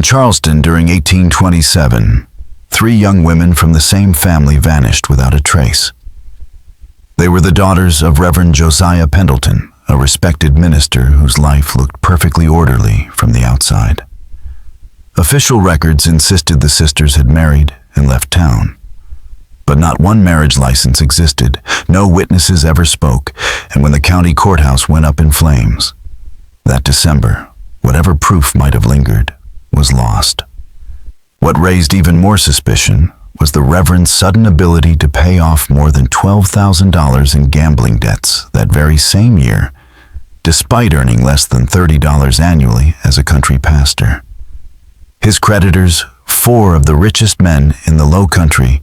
In Charleston during 1827, 3 young women from the same family vanished without a trace. They were the daughters of Reverend Josiah Pendleton, a respected minister whose life looked perfectly orderly from the outside. Official records insisted the sisters had married and left town. But not one marriage license existed, no witnesses ever spoke, and when the county courthouse went up in flames, that December, whatever proof might have lingered was lost. What raised even more suspicion was the Reverend's sudden ability to pay off more than $12,000 in gambling debts that very same year, despite earning less than $30 annually as a country pastor. His creditors, 4 of the richest men in the Low Country,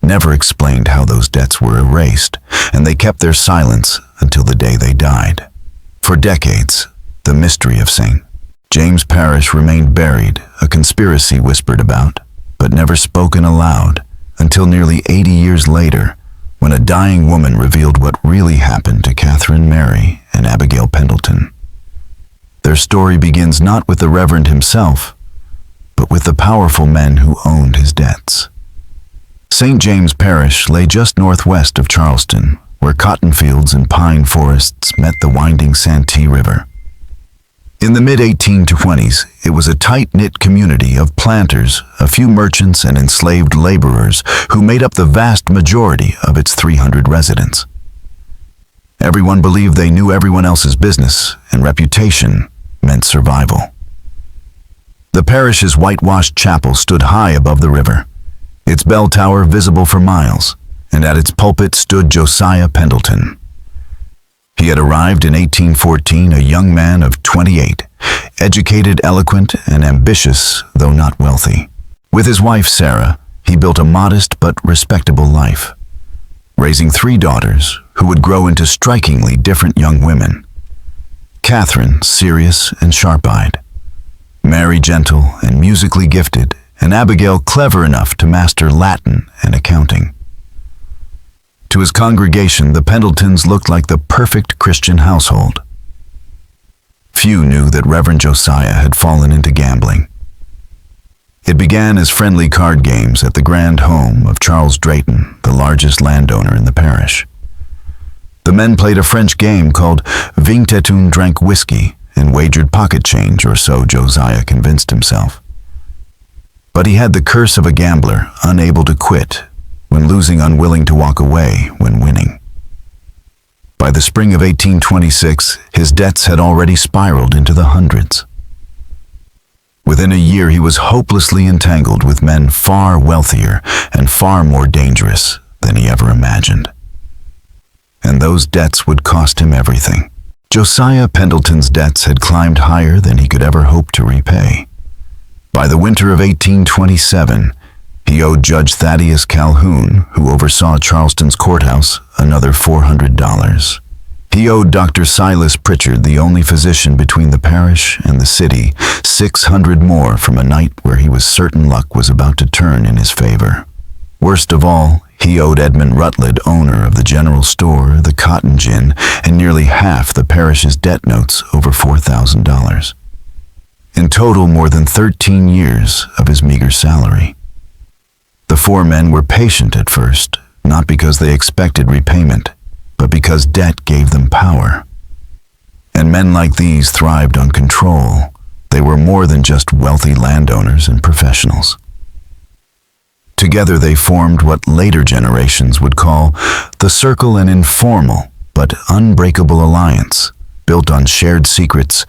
never explained how those debts were erased, and they kept their silence until the day they died. For decades, the mystery of St. James Parish remained buried, a conspiracy whispered about, but never spoken aloud, until nearly 80 years later, when a dying woman revealed what really happened to Catherine Mary and Abigail Pendleton. Their story begins not with the Reverend himself, but with the powerful men who owned his debts. St. James Parish lay just northwest of Charleston, where cotton fields and pine forests met the winding Santee River. In the mid-1820s, it was a tight-knit community of planters, a few merchants and enslaved laborers who made up the vast majority of its 300 residents. Everyone believed they knew everyone else's business, and reputation meant survival. The parish's whitewashed chapel stood high above the river, its bell tower visible for miles, and at its pulpit stood Josiah Pendleton. He had arrived in 1814, a young man of 28, educated, eloquent, and ambitious, though not wealthy. With his wife Sarah, he built a modest but respectable life, raising 3 daughters who would grow into strikingly different young women. Catherine, serious and sharp-eyed; Mary, gentle and musically gifted; and Abigail, clever enough to master Latin and accounting. To his congregation, the Pendletons looked like the perfect Christian household. Few knew that Reverend Josiah had fallen into gambling. It began as friendly card games at the grand home of Charles Drayton, the largest landowner in the parish. The men played a French game called Vingt-et-un drank whiskey and wagered pocket change, or so Josiah convinced himself. But he had the curse of a gambler, unable to quit, when losing unwilling to walk away when winning. By the spring of 1826, his debts had already spiraled into the hundreds. Within a year, he was hopelessly entangled with men far wealthier and far more dangerous than he ever imagined. And those debts would cost him everything. Josiah Pendleton's debts had climbed higher than he could ever hope to repay. By the winter of 1827, he owed Judge Thaddeus Calhoun, who oversaw Charleston's courthouse, another $400. He owed Dr. Silas Pritchard, the only physician between the parish and the city, $600 more from a night where he was certain luck was about to turn in his favor. Worst of all, he owed Edmund Rutledge, owner of the general store, the cotton gin, and nearly half the parish's debt notes, over $4,000. In total, more than 13 years of his meager salary. The 4 men were patient at first, not because they expected repayment, but because debt gave them power. And men like these thrived on control. They were more than just wealthy landowners and professionals. Together they formed what later generations would call the circle, an informal but unbreakable alliance, built on shared secrets,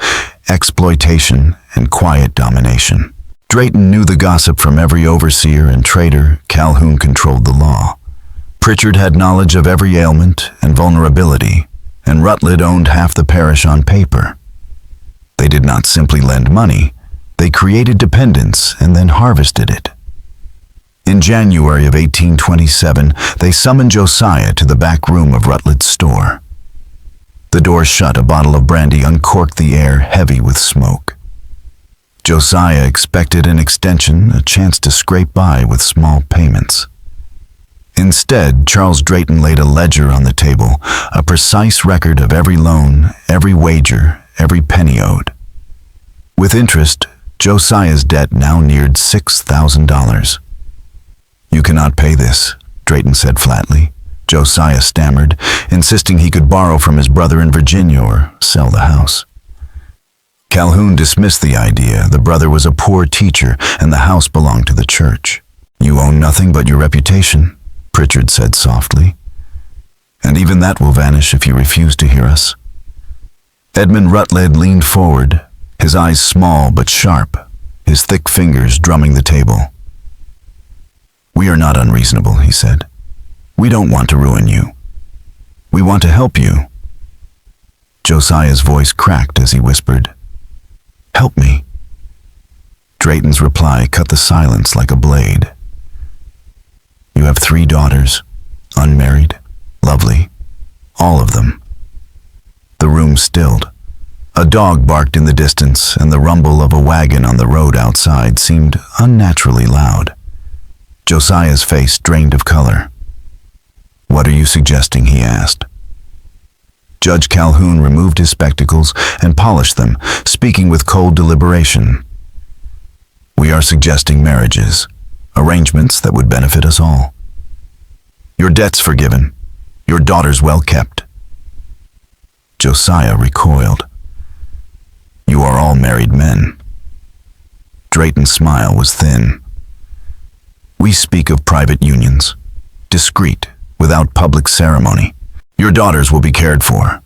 exploitation, and quiet domination. Drayton knew the gossip from every overseer and trader. Calhoun controlled the law. Pritchard had knowledge of every ailment and vulnerability, and Rutledge owned half the parish on paper. They did not simply lend money, they created dependence and then harvested it. In January of 1827, they summoned Josiah to the back room of Rutledge's store. The door shut, a bottle of brandy uncorked the air, heavy with smoke. Josiah expected an extension, a chance to scrape by with small payments. Instead, Charles Drayton laid a ledger on the table, a precise record of every loan, every wager, every penny owed. With interest, Josiah's debt now neared $6,000. "You cannot pay this," Drayton said flatly. Josiah stammered, insisting he could borrow from his brother in Virginia or sell the house. Calhoun dismissed the idea. The brother was a poor teacher, and the house belonged to the church. "You own nothing but your reputation," Pritchard said softly. "And even that will vanish if you refuse to hear us." Edmund Rutledge leaned forward, his eyes small but sharp, his thick fingers drumming the table. "We are not unreasonable," he said. "We don't want to ruin you. We want to help you." Josiah's voice cracked as he whispered, "Help me." Drayton's reply cut the silence like a blade. "You have 3 daughters, unmarried, lovely, all of them." The room stilled. A dog barked in the distance, and the rumble of a wagon on the road outside seemed unnaturally loud. Josiah's face drained of color. "What are you suggesting?" he asked. Judge Calhoun removed his spectacles and polished them, speaking with cold deliberation. "We are suggesting marriages, arrangements that would benefit us all. Your debts forgiven, your daughters well kept." Josiah recoiled. "You are all married men." Drayton's smile was thin. "We speak of private unions, discreet, without public ceremony. Your daughters will be cared for,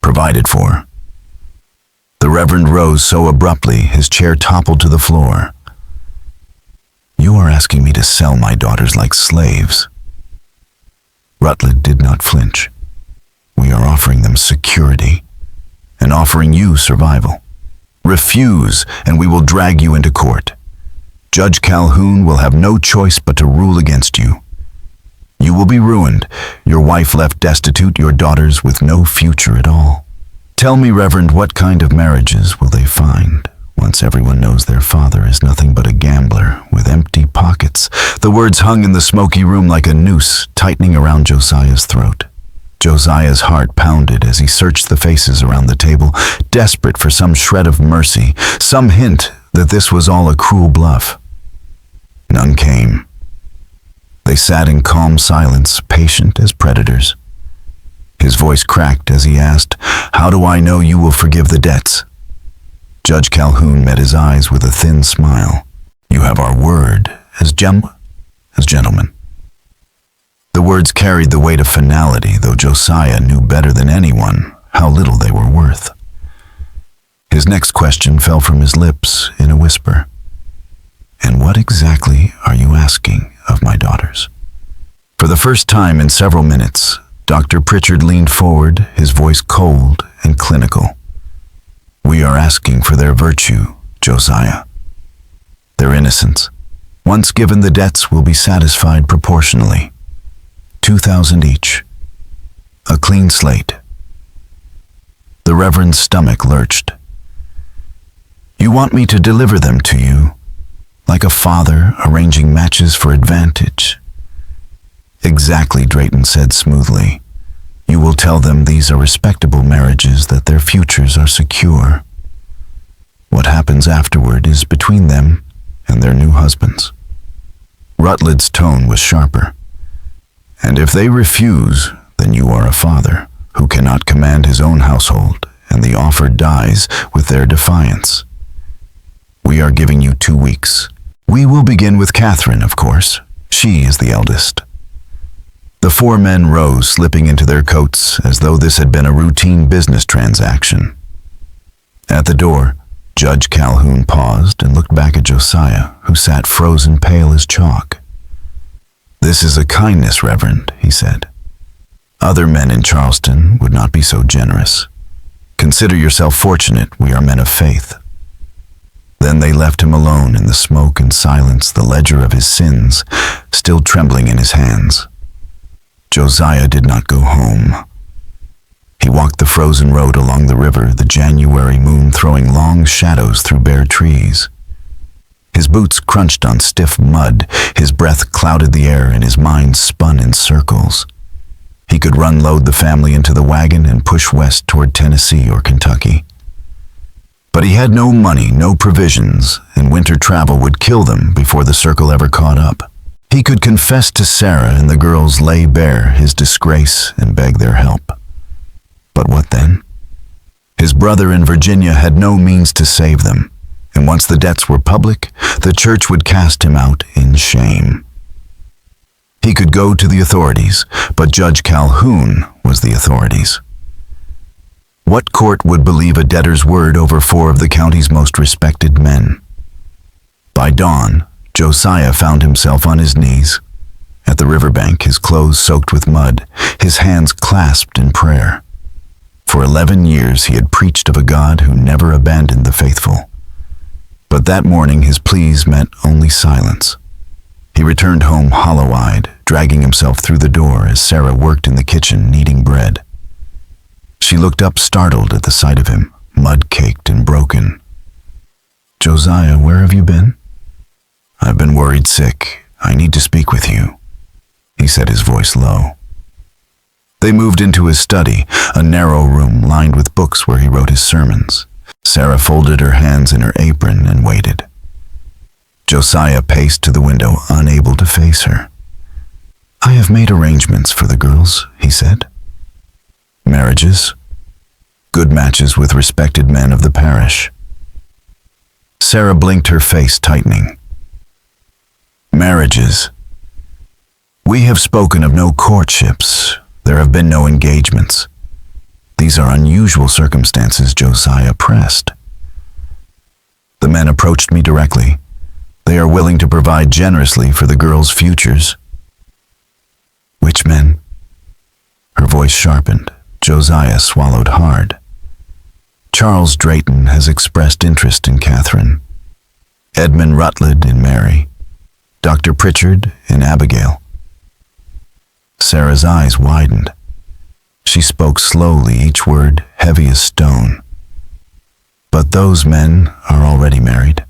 provided for." The Reverend rose so abruptly his chair toppled to the floor. "You are asking me to sell my daughters like slaves." Rutledge did not flinch. "We are offering them security and offering you survival. Refuse, and we will drag you into court. Judge Calhoun will have no choice but to rule against you. You will be ruined, your wife left destitute, your daughters with no future at all. Tell me, Reverend, what kind of marriages will they find once everyone knows their father is nothing but a gambler with empty pockets?" The words hung in the smoky room like a noose, tightening around Josiah's throat. Josiah's heart pounded as he searched the faces around the table, desperate for some shred of mercy, some hint that this was all a cruel bluff. None came. They sat in calm silence, patient as predators. His voice cracked as he asked, "How do I know you will forgive the debts?" Judge Calhoun met his eyes with a thin smile. "You have our word as gentlemen." The words carried the weight of finality, though Josiah knew better than anyone how little they were worth. His next question fell from his lips in a whisper. "And what exactly are you asking of my daughters?" For the first time in several minutes, Dr. Pritchard leaned forward, his voice cold and clinical. "We are asking for their virtue, Josiah. Their innocence. Once given, the debts will be satisfied proportionally. 2,000 each. A clean slate." The Reverend's stomach lurched. "You want me to deliver them to you, like a father arranging matches for advantage?" "Exactly," Drayton said smoothly. "You will tell them these are respectable marriages, that their futures are secure. What happens afterward is between them and their new husbands." Rutledge's tone was sharper. "And if they refuse, then you are a father who cannot command his own household, and the offer dies with their defiance. We are giving you 2 weeks. We will begin with Catherine, of course. She is the eldest." The 4 men rose, slipping into their coats as though this had been a routine business transaction. At the door, Judge Calhoun paused and looked back at Josiah, who sat frozen pale as chalk. "This is a kindness, Reverend," he said. "Other men in Charleston would not be so generous. Consider yourself fortunate, we are men of faith." Then they left him alone in the smoke and silence, the ledger of his sins still trembling in his hands. Josiah did not go home. He walked the frozen road along the river, the January moon throwing long shadows through bare trees. His boots crunched on stiff mud, his breath clouded the air, and his mind spun in circles. He could load the family into the wagon and push west toward Tennessee or Kentucky. But he had no money, no provisions, and winter travel would kill them before the circle ever caught up. He could confess to Sarah and the girls lay bare his disgrace and beg their help. But what then? His brother in Virginia had no means to save them, and once the debts were public, the church would cast him out in shame. He could go to the authorities, but Judge Calhoun was the authorities. What court would believe a debtor's word over 4 of the county's most respected men? By dawn, Josiah found himself on his knees. At the riverbank, his clothes soaked with mud, his hands clasped in prayer. For 11 years he had preached of a God who never abandoned the faithful. But that morning his pleas met only silence. He returned home hollow-eyed, dragging himself through the door as Sarah worked in the kitchen kneading bread. She looked up startled at the sight of him, mud-caked and broken. "Josiah, where have you been?" "I've been worried sick. I need to speak with you," he said, his voice low. They moved into his study, a narrow room lined with books where he wrote his sermons. Sarah folded her hands in her apron and waited. Josiah paced to the window, unable to face her. "I have made arrangements for the girls," he said. "Marriages? Good matches with respected men of the parish?" Sarah blinked, her face tightening. "Marriages. We have spoken of no courtships. There have been no engagements. These are unusual circumstances," Josiah pressed. "The men approached me directly. They are willing to provide generously for the girls' futures." "Which men?" Her voice sharpened. Josiah swallowed hard. "Charles Drayton has expressed interest in Catherine. Edmund Rutledge in Mary. Dr. Pritchard in Abigail." Sarah's eyes widened. She spoke slowly, each word heavy as stone. "But those men are already married.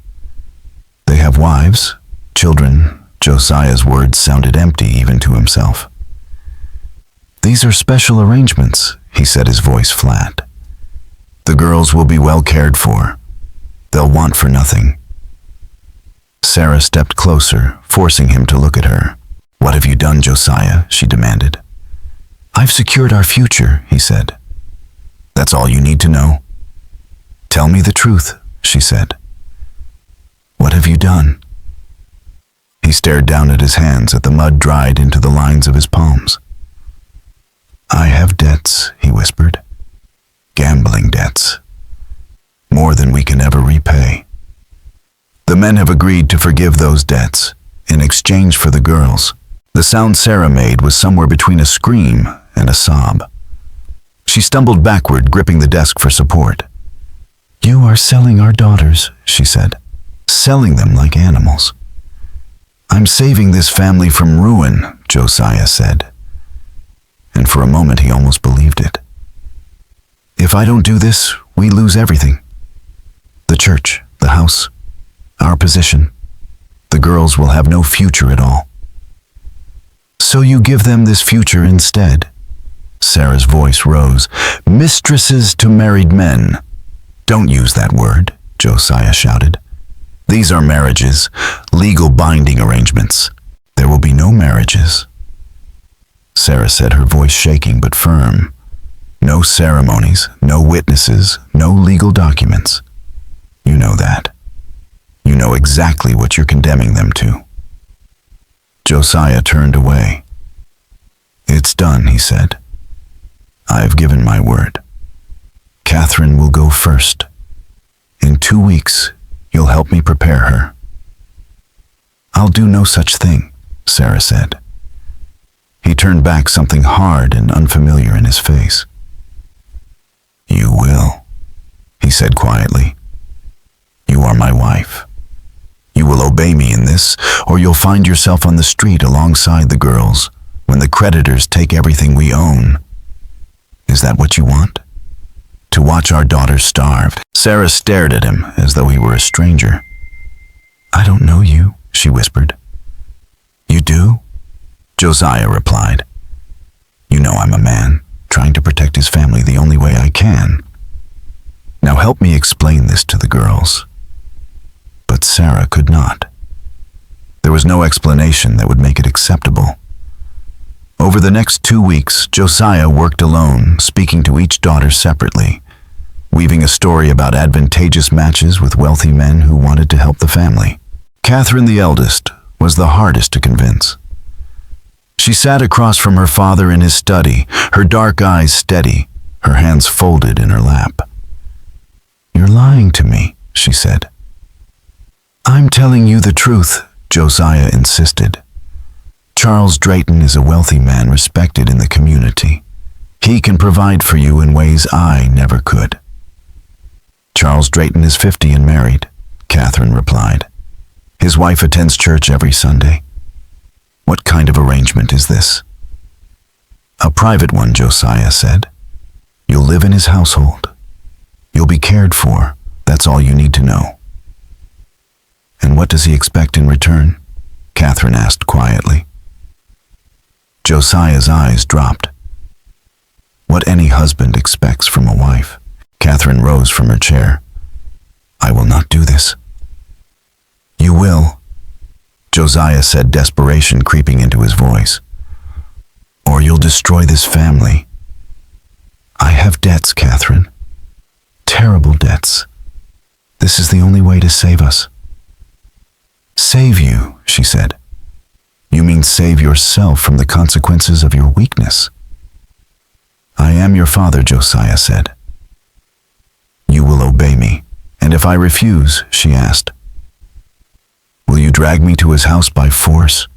They have wives, children." Josiah's words sounded empty even to himself. "These are special arrangements," he said, his voice flat. "The girls will be well cared for. They'll want for nothing." Sarah stepped closer, forcing him to look at her. "What have you done, Josiah?" she demanded. "I've secured our future," he said. "That's all you need to know?" "Tell me the truth," she said. "What have you done?" He stared down at his hands, at the mud dried into the lines of his palms. "I have debts," he whispered. "Gambling debts. More than we can ever repay. The men have agreed to forgive those debts in exchange for the girls." The sound Sarah made was somewhere between a scream and a sob. She stumbled backward, gripping the desk for support. "You are selling our daughters," she said. "Selling them like animals." "I'm saving this family from ruin," Josiah said. And for a moment he almost believed it. "If I don't do this, we lose everything. The church, the house, our position. The girls will have no future at all." "So you give them this future instead?" Sarah's voice rose. "Mistresses to married men." "Don't use that word," Josiah shouted. "These are marriages, legal binding arrangements. There will be no marriages." Sarah said, her voice shaking but firm. "No ceremonies, no witnesses, no legal documents. You know that. You know exactly what you're condemning them to." Josiah turned away. "It's done," he said. "I've given my word. Catherine will go first. In 2 weeks, you'll help me prepare her." "I'll do no such thing," Sarah said. He turned back, something hard and unfamiliar in his face. "You will," he said quietly. "You are my wife. You will obey me in this, or you'll find yourself on the street alongside the girls when the creditors take everything we own. Is that what you want? To watch our daughters starve?" Sarah stared at him as though he were a stranger. "I don't know you," she whispered. "You do?" Josiah replied. "You know I'm a man, trying to protect his family the only way I can." Now help me explain this to the girls." But Sarah could not. There was no explanation that would make it acceptable. Over the next 2 weeks, Josiah worked alone, speaking to each daughter separately, weaving a story about advantageous matches with wealthy men who wanted to help the family. Catherine, the eldest, was the hardest to convince. She sat across from her father in his study, her dark eyes steady, her hands folded in her lap. "You're lying to me," she said. "I'm telling you the truth," Josiah insisted. "Charles Drayton is a wealthy man respected in the community. He can provide for you in ways I never could." "Charles Drayton is 50 and married," Catherine replied. "His wife attends church every Sunday. What kind of arrangement is this?" "A private one," Josiah said. "You'll live in his household. You'll be cared for. That's all you need to know." "And what does he expect in return?" Catherine asked quietly. Josiah's eyes dropped. "What any husband expects from a wife." Catherine rose from her chair. "I will not do this." "You will," Josiah said, desperation creeping into his voice. "Or you'll destroy this family." "I have debts, Catherine. Terrible debts. This is the only way to save us." "Save you," she said. "You mean save yourself from the consequences of your weakness." "I am your father," Josiah said. "You will obey me, and if I refuse," she asked, "will you drag me to his house by force?"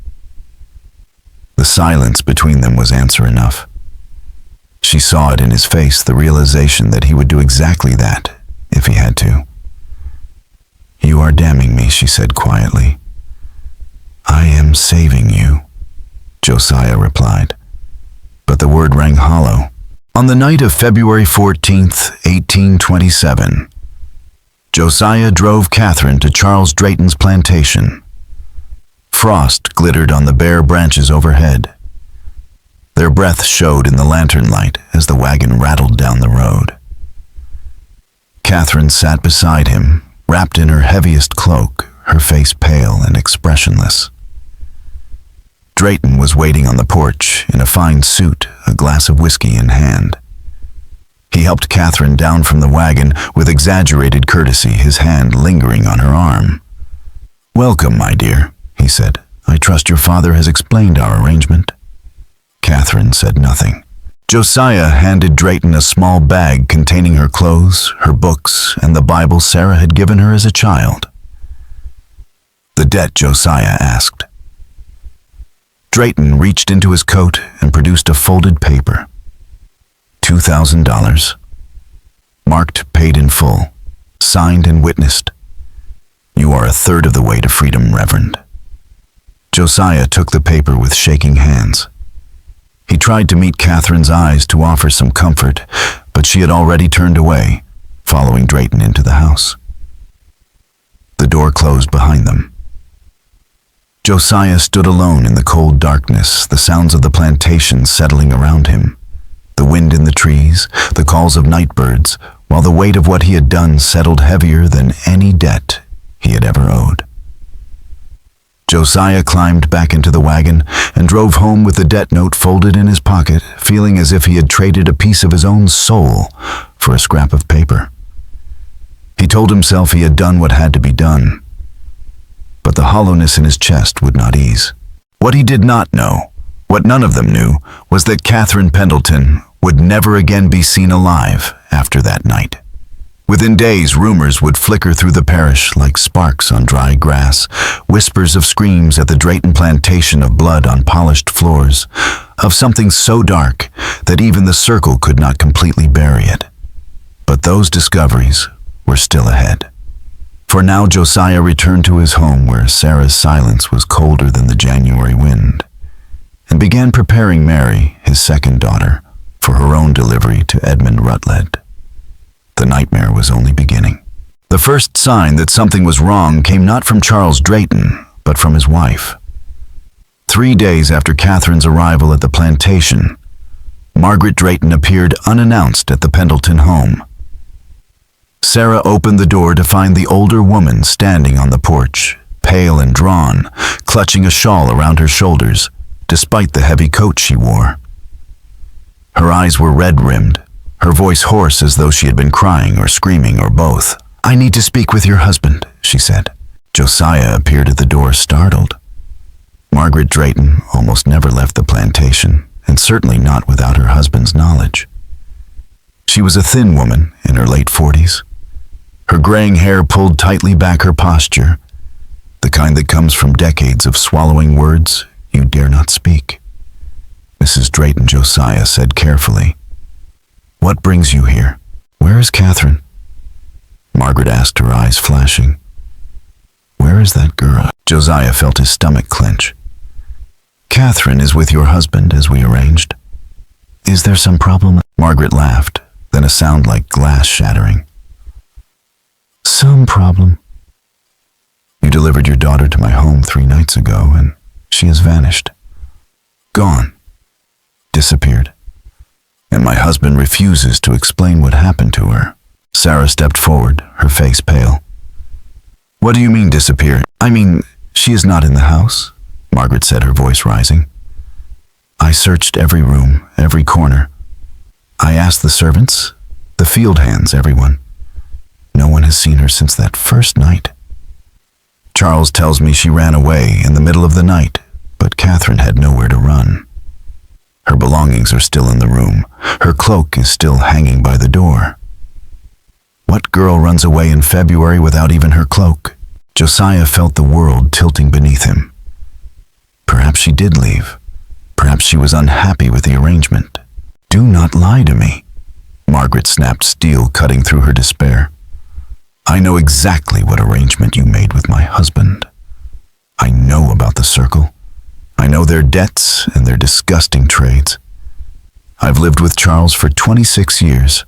The silence between them was answer enough. She saw it in his face, the realization that he would do exactly that, if he had to. "You are damning me," she said quietly. "I am saving you," Josiah replied. But the word rang hollow. On the night of February 14th, 1827, Josiah drove Catherine to Charles Drayton's plantation. Frost glittered on the bare branches overhead. Their breath showed in the lantern light as the wagon rattled down the road. Catherine sat beside him, wrapped in her heaviest cloak, her face pale and expressionless. Drayton was waiting on the porch in a fine suit, a glass of whiskey in hand. He helped Catherine down from the wagon with exaggerated courtesy, his hand lingering on her arm. "Welcome, my dear," he said. "I trust your father has explained our arrangement." Catherine said nothing. Josiah handed Drayton a small bag containing her clothes, her books, and the Bible Sarah had given her as a child. "The debt?" Josiah asked. Drayton reached into his coat and produced a folded paper. $2,000. Marked paid in full, signed and witnessed. "You are a third of the way to freedom, Reverend." Josiah took the paper with shaking hands. He tried to meet Catherine's eyes to offer some comfort, but she had already turned away, following Drayton into the house. The door closed behind them. Josiah stood alone in the cold darkness, the sounds of the plantation settling around him, the wind in the trees, the calls of night birds, while the weight of what he had done settled heavier than any debt he had ever owed. Josiah climbed back into the wagon and drove home with the debt note folded in his pocket, feeling as if he had traded a piece of his own soul for a scrap of paper. He told himself he had done what had to be done, but the hollowness in his chest would not ease. What he did not know, what none of them knew, was that Catherine Pendleton would never again be seen alive after that night. Within days, rumors would flicker through the parish like sparks on dry grass, whispers of screams at the Drayton plantation, of blood on polished floors, of something so dark that even the circle could not completely bury it. But those discoveries were still ahead. For now Josiah returned to his home where Sarah's silence was colder than the January wind, and began preparing Mary, his second daughter, for her own delivery to Edmund Rutledge. The nightmare was only beginning. The first sign that something was wrong came not from Charles Drayton, but from his wife. 3 days after Catherine's arrival at the plantation, Margaret Drayton appeared unannounced at the Pendleton home. Sarah opened the door to find the older woman standing on the porch, pale and drawn, clutching a shawl around her shoulders, despite the heavy coat she wore. Her eyes were red-rimmed, her voice hoarse as though she had been crying or screaming or both. "I need to speak with your husband," she said. Josiah appeared at the door, startled. Margaret Drayton almost never left the plantation, and certainly not without her husband's knowledge. She was a thin woman in her late 40s. Her graying hair pulled tightly back her posture, the kind that comes from decades of swallowing words you dare not speak. Mrs. Drayton, Josiah said carefully, "What brings you here? Where is Catherine?" Margaret asked, her eyes flashing. "Where is that girl?" Josiah felt his stomach clench. "Catherine is with your husband, as we arranged. Is there some problem?" Margaret laughed, then a sound like glass shattering. "Some problem. You delivered your daughter to my home 3 nights ago, and she has vanished. Gone. Disappeared. And my husband refuses to explain what happened to her." Sarah stepped forward, her face pale. "What do you mean disappeared?" "I mean, she is not in the house," Margaret said, her voice rising. "I searched every room, every corner. I asked the servants, the field hands, everyone. No one has seen her since that first night. Charles tells me she ran away in the middle of the night, but Catherine had nowhere to run. Her belongings are still in the room. Her cloak is still hanging by the door. What girl runs away in February without even her cloak?" Josiah felt the world tilting beneath him. Perhaps she did leave. Perhaps she was unhappy with the arrangement. "Do not lie to me," Margaret snapped, steel cutting through her despair. "I know exactly what arrangement you made with my husband. I know about the circle. I know their debts and their disgusting trades. I've lived with Charles for 26 years.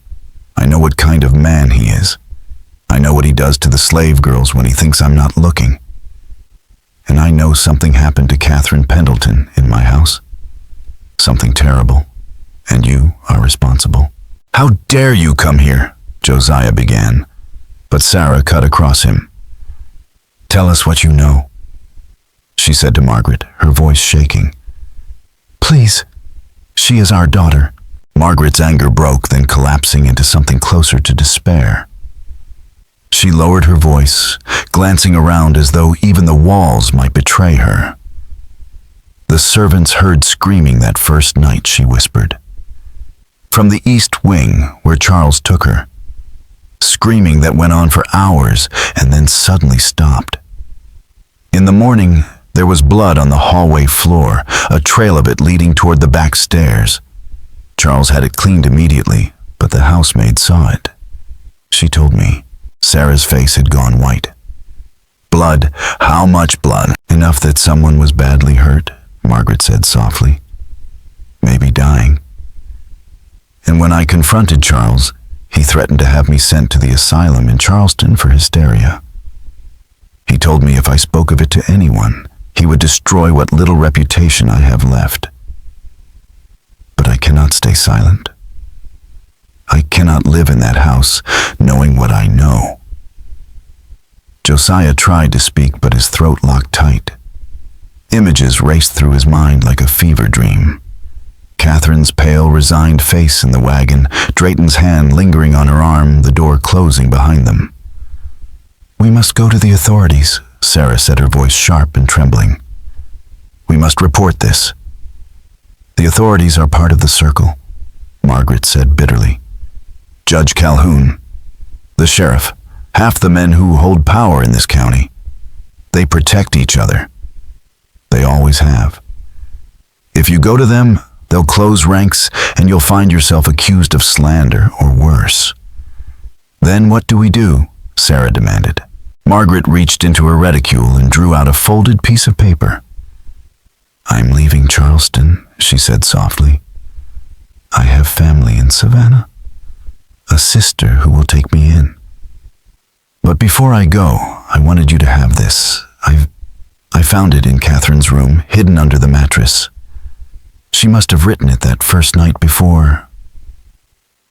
I know what kind of man he is. I know what he does to the slave girls when he thinks I'm not looking. And I know something happened to Catherine Pendleton in my house. Something terrible. And you are responsible." "How dare you come here?" Josiah began, but Sarah cut across him. "Tell us what you know," she said to Margaret, her voice shaking. "Please, she is our daughter." Margaret's anger broke, then collapsing into something closer to despair. She lowered her voice, glancing around as though even the walls might betray her. "The servants heard screaming that first night," she whispered. "From the east wing, where Charles took her. Screaming that went on for hours and then suddenly stopped. In the morning, there was blood on the hallway floor, a trail of it leading toward the back stairs. Charles had it cleaned immediately, but the housemaid saw it. She told me." Sarah's face had gone white. "Blood? How much blood?" "Enough that someone was badly hurt," Margaret said softly. "Maybe dying. And when I confronted Charles, he threatened to have me sent to the asylum in Charleston for hysteria. He told me if I spoke of it to anyone, he would destroy what little reputation I have left. But I cannot stay silent. I cannot live in that house knowing what I know." Josiah tried to speak, but his throat locked tight. Images raced through his mind like a fever dream. Catherine's pale, resigned face in the wagon, Drayton's hand lingering on her arm, the door closing behind them. "We must go to the authorities," Sarah said, her voice sharp and trembling. "We must report this." "The authorities are part of the circle," Margaret said bitterly. "Judge Calhoun, the sheriff, half the men who hold power in this county. They protect each other. They always have. If you go to them, they'll close ranks and you'll find yourself accused of slander or worse." "Then what do we do?" Sarah demanded. Margaret reached into her reticule and drew out a folded piece of paper. "I'm leaving Charleston," she said softly. "I have family in Savannah, a sister who will take me in. But before I go, I wanted you to have this. I found it in Catherine's room, hidden under the mattress. She must have written it that first night before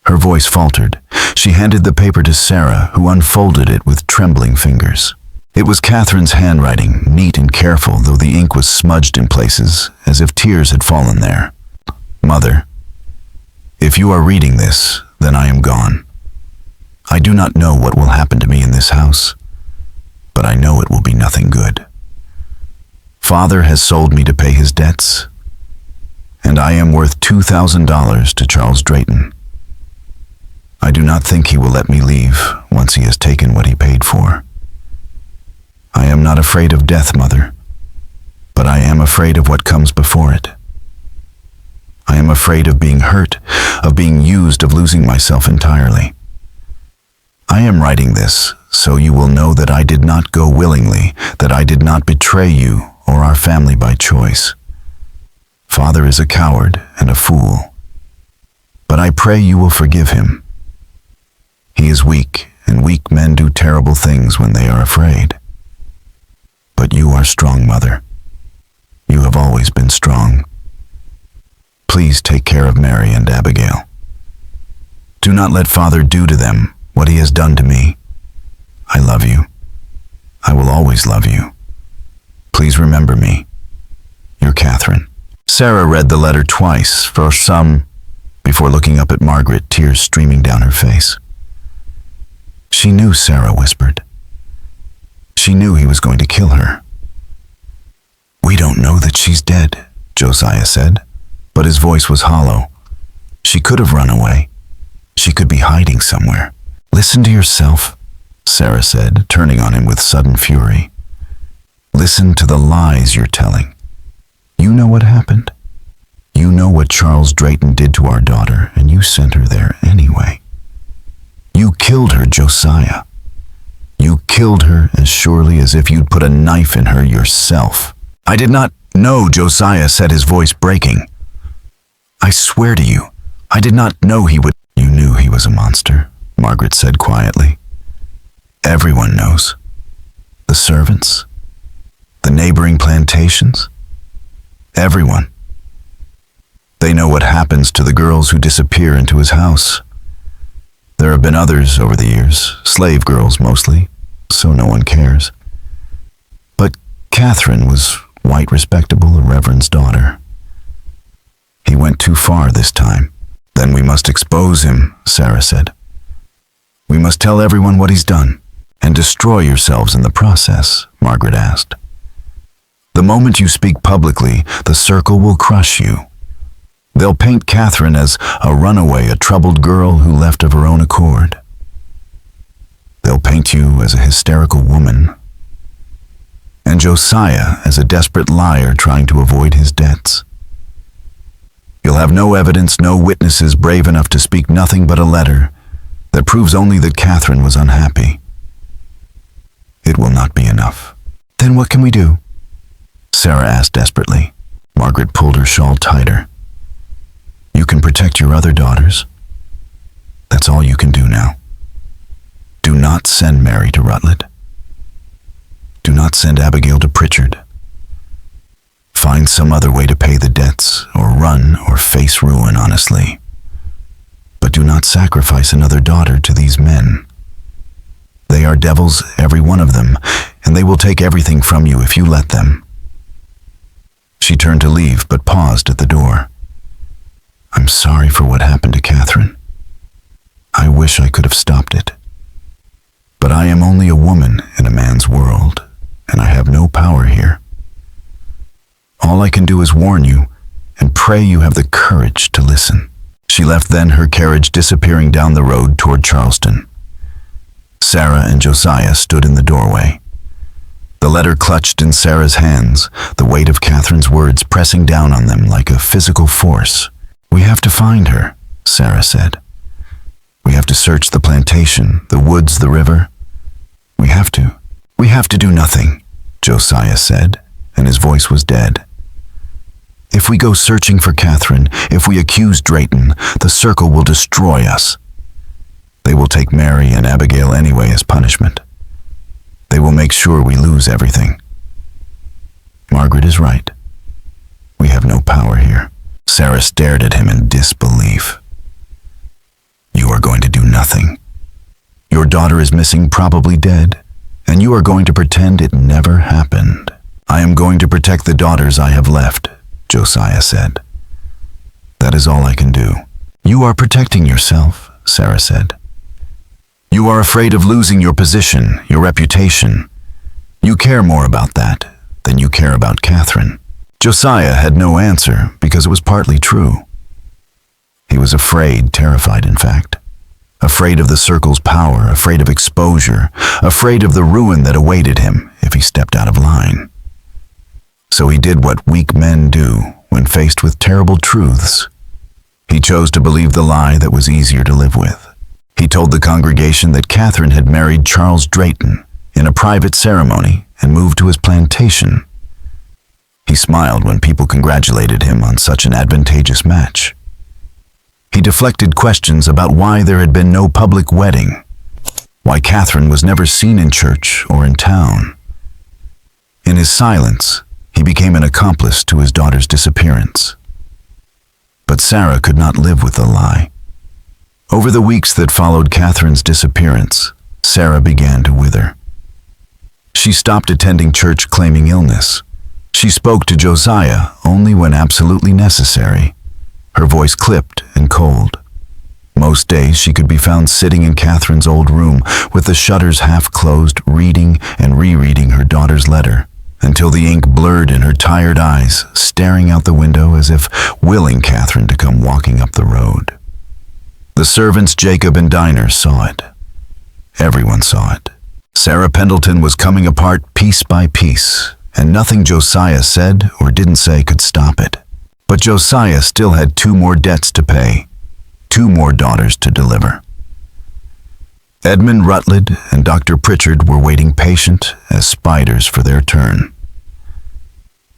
Her voice faltered. She handed the paper to Sarah, who unfolded it with trembling fingers. It was Catherine's handwriting, neat and careful, though the ink was smudged in places, as if tears had fallen there. Mother, if you are reading this, then I am gone. I do not know what will happen to me in this house, but I know it will be nothing good. Father has sold me to pay his debts, and I am worth $2,000 to Charles Drayton. I do not think he will let me leave once he has taken what he paid for. I am not afraid of death, Mother, but I am afraid of what comes before it. I am afraid of being hurt, of being used, of losing myself entirely. I am writing this so you will know that I did not go willingly, that I did not betray you or our family by choice. Father is a coward and a fool, but I pray you will forgive him. He is weak, and weak men do terrible things when they are afraid. But you are strong, Mother. You have always been strong. Please take care of Mary and Abigail. Do not let Father do to them what he has done to me. I love you. I will always love you. Please remember me. Your Catherine. Sarah read the letter twice, before looking up at Margaret, tears streaming down her face. She knew, Sarah whispered. She knew he was going to kill her. We don't know that she's dead, Josiah said, but his voice was hollow. She could have run away. She could be hiding somewhere. Listen to yourself, Sarah said, turning on him with sudden fury. Listen to the lies you're telling. You know what happened. You know what Charles Drayton did to our daughter, and you sent her there anyway. You killed her, Josiah. You killed her as surely as if you'd put a knife in her yourself. I did not know, Josiah said, his voice breaking. I swear to you, I did not know he would. You knew he was a monster, Margaret said quietly. Everyone knows. The servants, the neighboring plantations, everyone. They know what happens to the girls who disappear into his house. There have been others over the years, slave girls mostly, so no one cares. But Catherine was white, respectable, a Reverend's daughter. He went too far this time. Then we must expose him, Sarah said. We must tell everyone what he's done, and destroy yourselves in the process, Margaret asked. The moment you speak publicly, the circle will crush you. They'll paint Catherine as a runaway, a troubled girl who left of her own accord. They'll paint you as a hysterical woman, and Josiah as a desperate liar trying to avoid his debts. You'll have no evidence, no witnesses brave enough to speak nothing but a letter that proves only that Catherine was unhappy. It will not be enough. Then what can we do? Sarah asked desperately. Margaret pulled her shawl tighter. You can protect your other daughters. That's all you can do now. Do not send Mary to Rutland. Do not send Abigail to Pritchard. Find some other way to pay the debts, or run, or face ruin honestly. But do not sacrifice another daughter to these men. They are devils, every one of them, and they will take everything from you if you let them. She turned to leave, but paused at the door. I'm sorry for what happened to Catherine. I wish I could have stopped it. But I am only a woman in a man's world, and I have no power here. All I can do is warn you, and pray you have the courage to listen. She left then, her carriage disappearing down the road toward Charleston. Sarah and Josiah stood in the doorway. The letter clutched in Sarah's hands, the weight of Catherine's words pressing down on them like a physical force. We have to find her, Sarah said. We have to search the plantation, the woods, the river. We have to. We have to do nothing, Josiah said, and his voice was dead. If we go searching for Catherine, if we accuse Drayton, the circle will destroy us. They will take Mary and Abigail anyway as punishment. They will make sure we lose everything. Margaret is right. We have no power here. Sarah stared at him in disbelief. daughter is missing, probably dead, and you are going to pretend it never happened. I am going to protect the daughters I have left, Josiah said. That is all I can do. You are protecting yourself, Sarah said. You are afraid of losing your position, your reputation. You care more about that than you care about Catherine. Josiah had no answer because it was partly true. He was afraid, terrified in fact. Afraid of the circle's power, afraid of exposure, afraid of the ruin that awaited him if he stepped out of line. So he did what weak men do when faced with terrible truths. He chose to believe the lie that was easier to live with. He told the congregation that Catherine had married Charles Drayton in a private ceremony and moved to his plantation. He smiled when people congratulated him on such an advantageous match. He deflected questions about why there had been no public wedding, why Catherine was never seen in church or in town. In his silence, he became an accomplice to his daughter's disappearance. But Sarah could not live with the lie. Over the weeks that followed Catherine's disappearance, Sarah began to wither. She stopped attending church claiming illness. She spoke to Josiah only when absolutely necessary. Her voice clipped and cold. Most days she could be found sitting in Catherine's old room with the shutters half closed, reading and rereading her daughter's letter, until the ink blurred in her tired eyes, staring out the window as if willing Catherine to come walking up the road. The servants Jacob and Dinah saw it. Everyone saw it. Sarah Pendleton was coming apart piece by piece, and nothing Josiah said or didn't say could stop it. But Josiah still had 2 more debts to pay, 2 more daughters to deliver. Edmund Rutledge and Dr. Pritchard were waiting patient as spiders for their turn.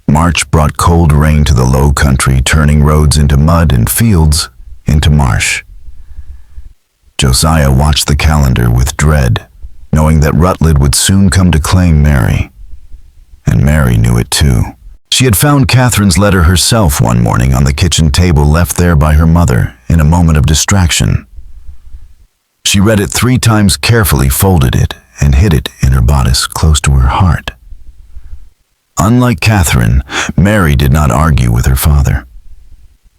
March brought cold rain to the low country, turning roads into mud and fields into marsh. Josiah watched the calendar with dread, knowing that Rutledge would soon come to claim Mary. And Mary knew it too. She had found Catherine's letter herself one morning on the kitchen table left there by her mother in a moment of distraction. She read it 3 times carefully, folded it, and hid it in her bodice close to her heart. Unlike Catherine, Mary did not argue with her father.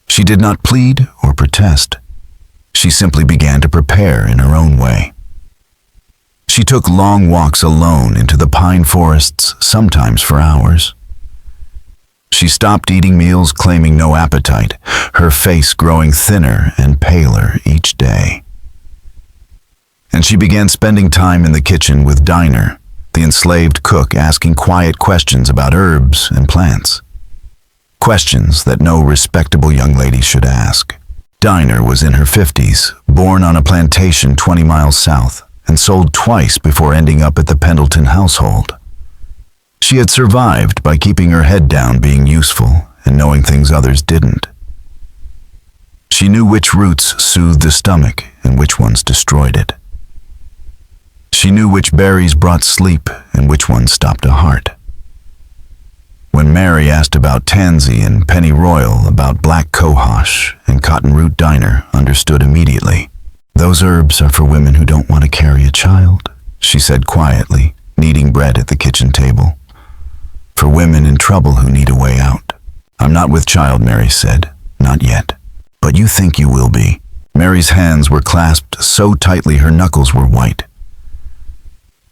She did not plead or protest. She simply began to prepare in her own way. She took long walks alone into the pine forests, sometimes for hours. She stopped eating meals, claiming no appetite, her face growing thinner and paler each day. And she began spending time in the kitchen with Dinah, the enslaved cook, asking quiet questions about herbs and plants. Questions that no respectable young lady should ask. Dinah was in her 50s, born on a plantation 20 miles south, and sold twice before ending up at the Pendleton household. She had survived by keeping her head down, being useful, and knowing things others didn't. She knew which roots soothed the stomach and which ones destroyed it. She knew which berries brought sleep and which ones stopped a heart. When Mary asked about tansy and pennyroyal, about black cohosh and cottonroot, Dinah understood immediately. "Those herbs are for women who don't want to carry a child," she said quietly, kneading bread at the kitchen table. "For women in trouble who need a way out." "I'm not with child," Mary said. "Not yet. But you think you will be." Mary's hands were clasped so tightly her knuckles were white.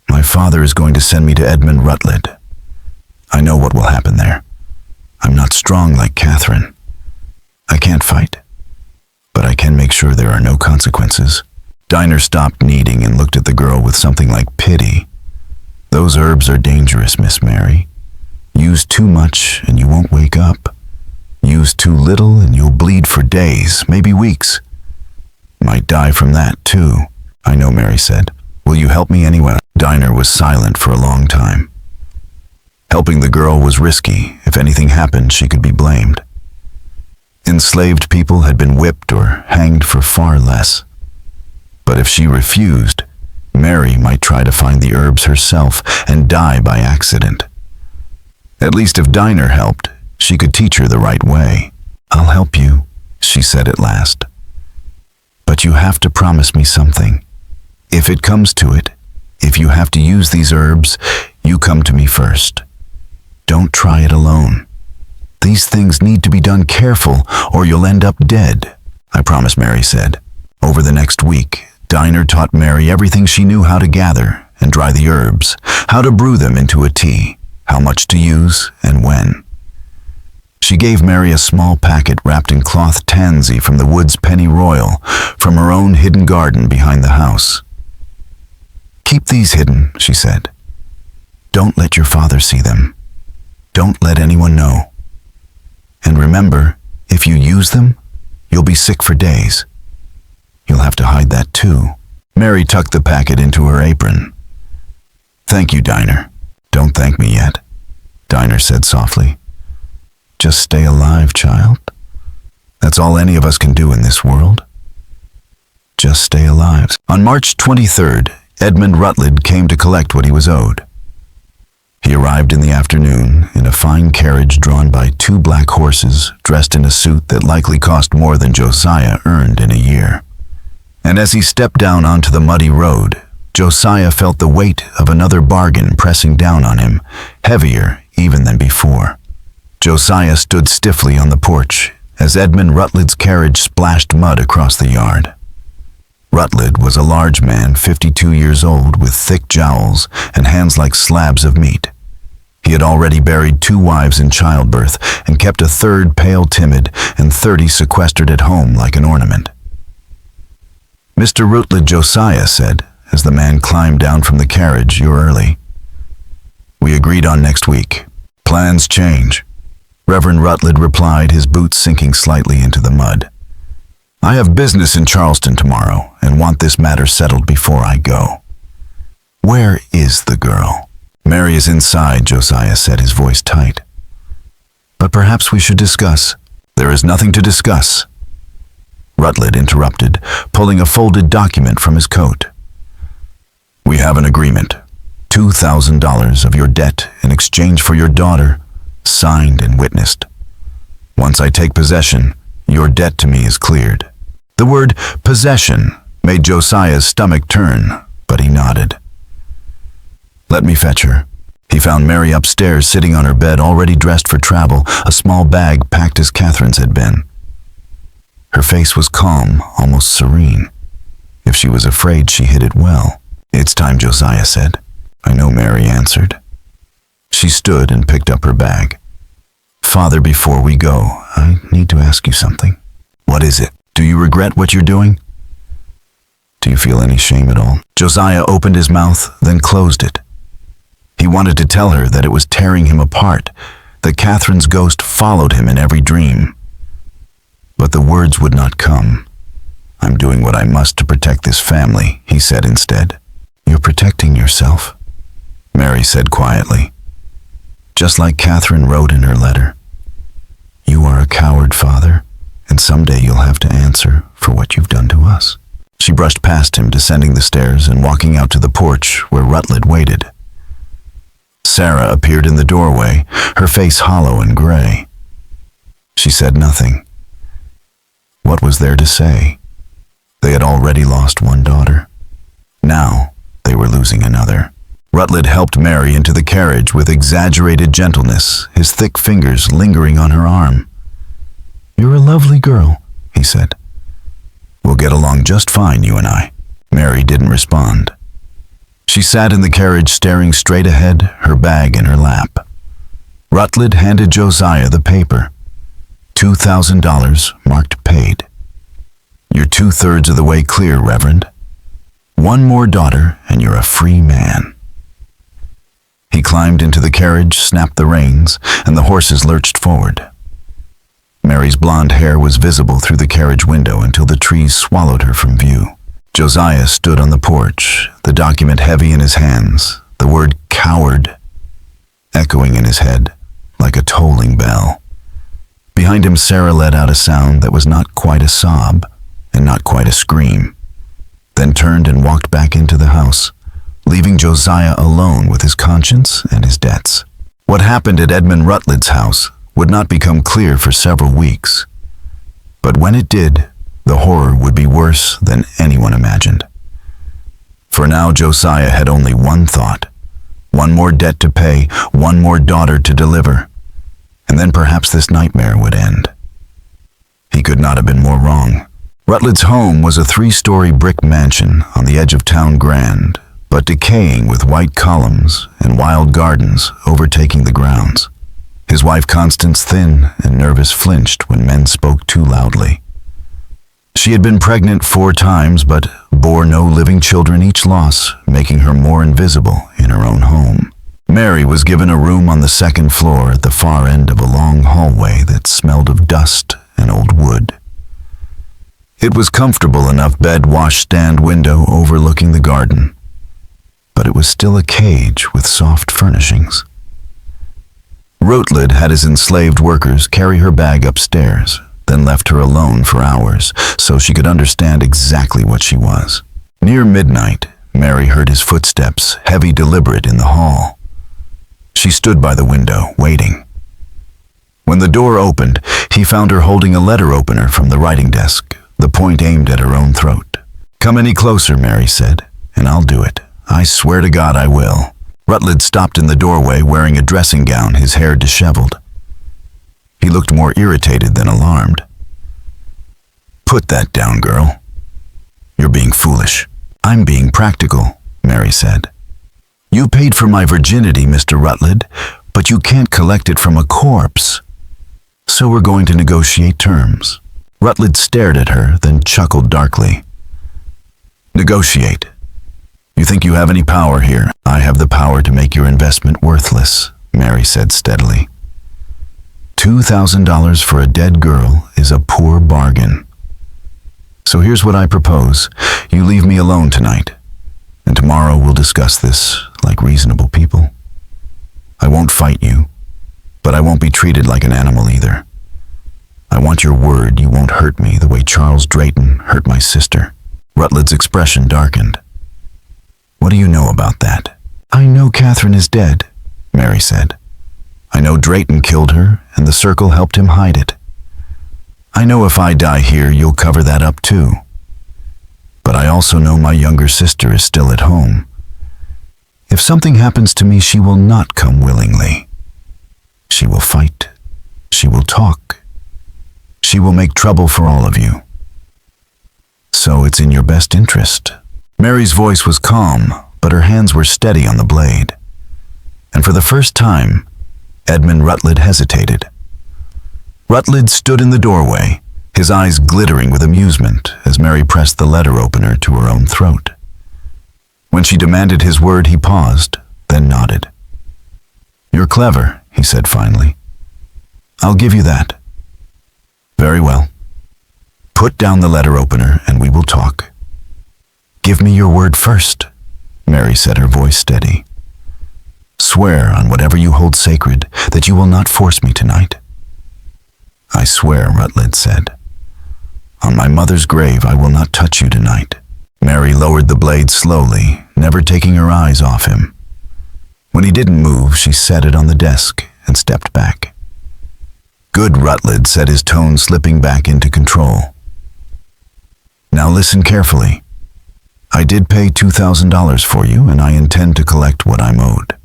"My father is going to send me to Edmund Rutledge. I know what will happen there. I'm not strong like Catherine. I can't fight. But I can make sure there are no consequences." Dinah stopped kneading and looked at the girl with something like pity. "Those herbs are dangerous, Miss Mary. Use too much and you won't wake up. Use too little and you'll bleed for days, maybe weeks. Might die from that too." "I know," Mary said. "Will you help me anyway?" Dinah was silent for a long time. Helping the girl was risky. If anything happened, she could be blamed. Enslaved people had been whipped or hanged for far less. But if she refused, Mary might try to find the herbs herself and die by accident. At least if Dinah helped, she could teach her the right way. "I'll help you," she said at last. "But you have to promise me something. If it comes to it, if you have to use these herbs, you come to me first. Don't try it alone. These things need to be done careful, or you'll end up dead, I promise, Mary said. Over the next week, Dinah taught Mary everything she knew: how to gather and dry the herbs, how to brew them into a tea, how much to use and when. She gave Mary a small packet wrapped in cloth tansy from the woods pennyroyal, from her own hidden garden behind the house. Keep these hidden, she said. Don't let your father see them. Don't let anyone know. And remember, if you use them, you'll be sick for days. You'll have to hide that too. Mary tucked the packet into her apron. Thank you, Dinah. Don't thank me yet, Dinah said softly. Just stay alive, child. That's all any of us can do in this world. Just stay alive. On March 23rd, Edmund Rutledge came to collect what he was owed. He arrived in the afternoon in a fine carriage drawn by 2 black horses, dressed in a suit that likely cost more than Josiah earned in a year. And as he stepped down onto the muddy road, Josiah felt the weight of another bargain pressing down on him, heavier even than before. Josiah stood stiffly on the porch as Edmund Rutledge's carriage splashed mud across the yard. Rutledge was a large man, 52 years old, with thick jowls and hands like slabs of meat. He had already buried 2 wives in childbirth and kept a 3rd pale timid and 30 sequestered at home like an ornament. Mr. Rutledge, Josiah said, as the man climbed down from the carriage, you're early. We agreed on next week. Plans change. Reverend Rutledge replied, his boots sinking slightly into the mud. I have business in Charleston tomorrow and want this matter settled before I go. Where is the girl? Mary is inside, Josiah said, his voice tight. But perhaps we should discuss. There is nothing to discuss. Rutledge interrupted, pulling a folded document from his coat. We have an agreement. $2,000 of your debt in exchange for your daughter, signed and witnessed. Once I take possession, your debt to me is cleared. The word possession made Josiah's stomach turn, but he nodded. Let me fetch her. He found Mary upstairs, sitting on her bed, already dressed for travel, a small bag packed as Catherine's had been. Her face was calm, almost serene. If she was afraid, she hid it well. It's time, Josiah said. I know, Mary answered. She stood and picked up her bag. Father, before we go, I need to ask you something. What is it? Do you regret what you're doing? Do you feel any shame at all? Josiah opened his mouth, then closed it. He wanted to tell her that it was tearing him apart, that Catherine's ghost followed him in every dream. But the words would not come. I'm doing what I must to protect this family, he said instead. You're protecting yourself, Mary said quietly. Just like Catherine wrote in her letter. You are a coward, Father, and someday you'll have to answer for what you've done to us. She brushed past him, descending the stairs and walking out to the porch where Rutledge waited. Sarah appeared in the doorway, her face hollow and gray. She said nothing. What was there to say? They had already lost one daughter. Now they were losing another. Rutledge helped Mary into the carriage with exaggerated gentleness, his thick fingers lingering on her arm. You're a lovely girl, he said. We'll get along just fine, you and I. Mary didn't respond. She sat in the carriage staring straight ahead, her bag in her lap. Rutledge handed Josiah the paper. $2,000 marked paid. You're 2/3 of the way clear, Reverend. One more daughter and you're a free man. He climbed into the carriage, snapped the reins, and the horses lurched forward. Mary's blonde hair was visible through the carriage window until the trees swallowed her from view. Josiah stood on the porch, the document heavy in his hands, the word coward echoing in his head like a tolling bell. Behind him, Sarah let out a sound that was not quite a sob and not quite a scream, then turned and walked back into the house, leaving Josiah alone with his conscience and his debts. What happened at Edmund Rutledge's house would not become clear for several weeks. But when it did, the horror would be worse than anyone imagined. For now, Josiah had only one thought. One more debt to pay, one more daughter to deliver, and then perhaps this nightmare would end. He could not have been more wrong. Rutled's home was a 3-story brick mansion on the edge of town Grand, but decaying with white columns and wild gardens overtaking the grounds. His wife Constance, thin and nervous, flinched when men spoke too loudly. She had been pregnant 4 times, but bore no living children, each loss making her more invisible in her own home. Mary was given a room on the 2nd floor at the far end of a long hallway that smelled of dust and old wood. It was comfortable enough, bed, washstand, window overlooking the garden, but it was still a cage with soft furnishings. Rutland had his enslaved workers carry her bag upstairs, then left her alone for hours so she could understand exactly what she was. Near midnight, Mary heard his footsteps, heavy, deliberate, in the hall. She stood by the window, waiting. When the door opened, he found her holding a letter opener from the writing desk, the point aimed at her own throat. "Come any closer," Mary said, "and I'll do it. I swear to God I will." Rutland stopped in the doorway, wearing a dressing gown, his hair disheveled. He looked more irritated than alarmed. "Put that down, girl. You're being foolish." "I'm being practical," Mary said. "You paid for my virginity, Mr. Rutland, but you can't collect it from a corpse. So we're going to negotiate terms." Rutland stared at her, then chuckled darkly. "Negotiate? You think you have any power here?" "I have the power to make your investment worthless," Mary said steadily. $2,000 for a dead girl is a poor bargain. So here's what I propose. You leave me alone tonight, and tomorrow we'll discuss this like reasonable people. I won't fight you, but I won't be treated like an animal either. I want your word you won't hurt me the way Charles Drayton hurt my sister." Rutled's expression darkened. "What do you know about that?" "I know Catherine is dead," Mary said. "I know Drayton killed her, and the circle helped him hide it. I know if I die here, you'll cover that up too. But I also know my younger sister is still at home. If something happens to me, she will not come willingly. She will fight. She will talk. She will make trouble for all of you. So it's in your best interest." Mary's voice was calm, but her hands were steady on the blade. And for the first time, Edmund Rutland hesitated. Rutland stood in the doorway, his eyes glittering with amusement as Mary pressed the letter opener to her own throat. When she demanded his word, he paused, then nodded. "You're clever," he said finally. "I'll give you that." "Very well. Put down the letter opener and we will talk." "Give me your word first," Mary said, her voice steady. "Swear on whatever you hold sacred that you will not force me tonight." "I swear," Rutland said. "On my mother's grave I will not touch you tonight." Mary lowered the blade slowly, never taking her eyes off him. When he didn't move, she set it on the desk and stepped back. "Good," Rutland said, his tone slipping back into control. "Now listen carefully. I did pay $2,000 for you, and I intend to collect what I'm owed.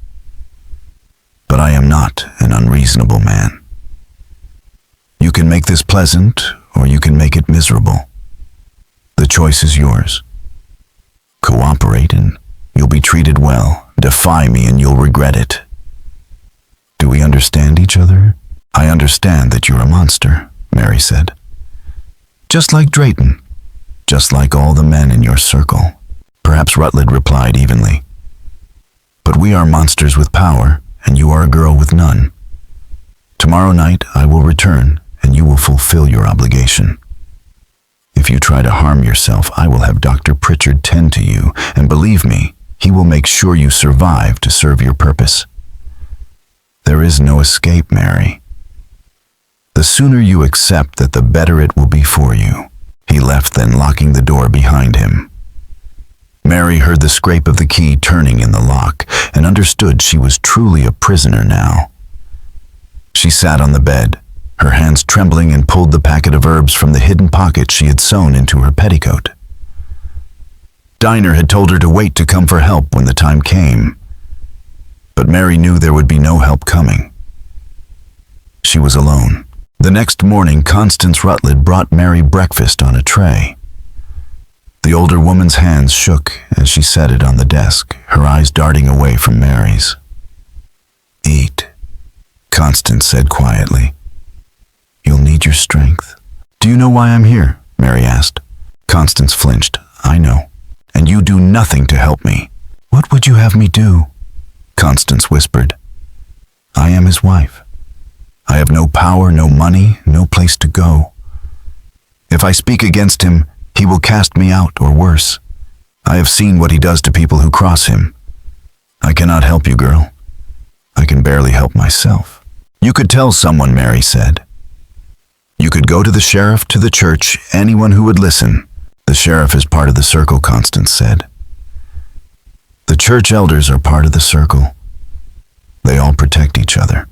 But I am not an unreasonable man. You can make this pleasant, or you can make it miserable. The choice is yours. Cooperate and you'll be treated well. Defy me and you'll regret it. Do we understand each other?" "I understand that you're a monster," Mary said. "Just like Drayton. Just like all the men in your circle." Perhaps Rutland replied evenly. "But we are monsters with power, and you are a girl with none. Tomorrow night I will return, and you will fulfill your obligation. If you try to harm yourself, I will have Dr. Pritchard tend to you, and believe me, he will make sure you survive to serve your purpose. There is no escape, Mary. The sooner you accept that, the better it will be for you." He left, then locking the door behind him. Mary heard the scrape of the key turning in the lock and understood she was truly a prisoner now. She sat on the bed, her hands trembling, and pulled the packet of herbs from the hidden pocket she had sewn into her petticoat. Diner had told her to wait to come for help when the time came. But Mary knew there would be no help coming. She was alone. The next morning, Constance Rutledge brought Mary breakfast on a tray. The older woman's hands shook as she set it on the desk, her eyes darting away from Mary's. "Eat," Constance said quietly. "You'll need your strength." "Do you know why I'm here?" Mary asked. Constance flinched. "I know. And you do nothing to help me." "What would you have me do?" Constance whispered. "I am his wife. I have no power, no money, no place to go. If I speak against him, he will cast me out, or worse. I have seen what he does to people who cross him. I cannot help you, girl. I can barely help myself." "You could tell someone," Mary said. "You could go to the sheriff, to the church, anyone who would listen." "The sheriff is part of the circle," Constance said. "The church elders are part of the circle. They all protect each other.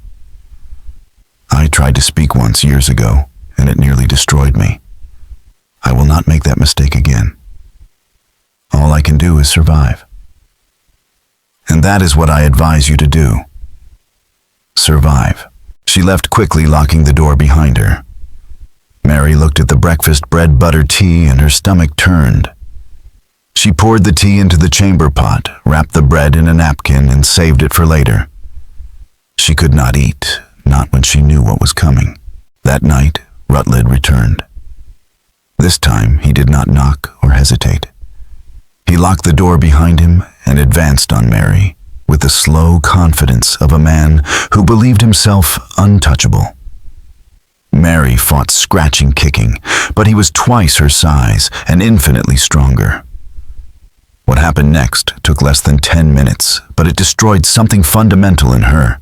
I tried to speak once years ago, and it nearly destroyed me. I will not make that mistake again. All I can do is survive. And that is what I advise you to do. Survive." She left quickly, locking the door behind her. Mary looked at the breakfast bread butter tea and her stomach turned. She poured the tea into the chamber pot, wrapped the bread in a napkin, and saved it for later. She could not eat, not when she knew what was coming. That night, Rutledge returned. This time, he did not knock or hesitate. He locked the door behind him and advanced on Mary with the slow confidence of a man who believed himself untouchable. Mary fought scratching, kicking, but he was twice her size and infinitely stronger. What happened next took less than 10 minutes, but it destroyed something fundamental in her,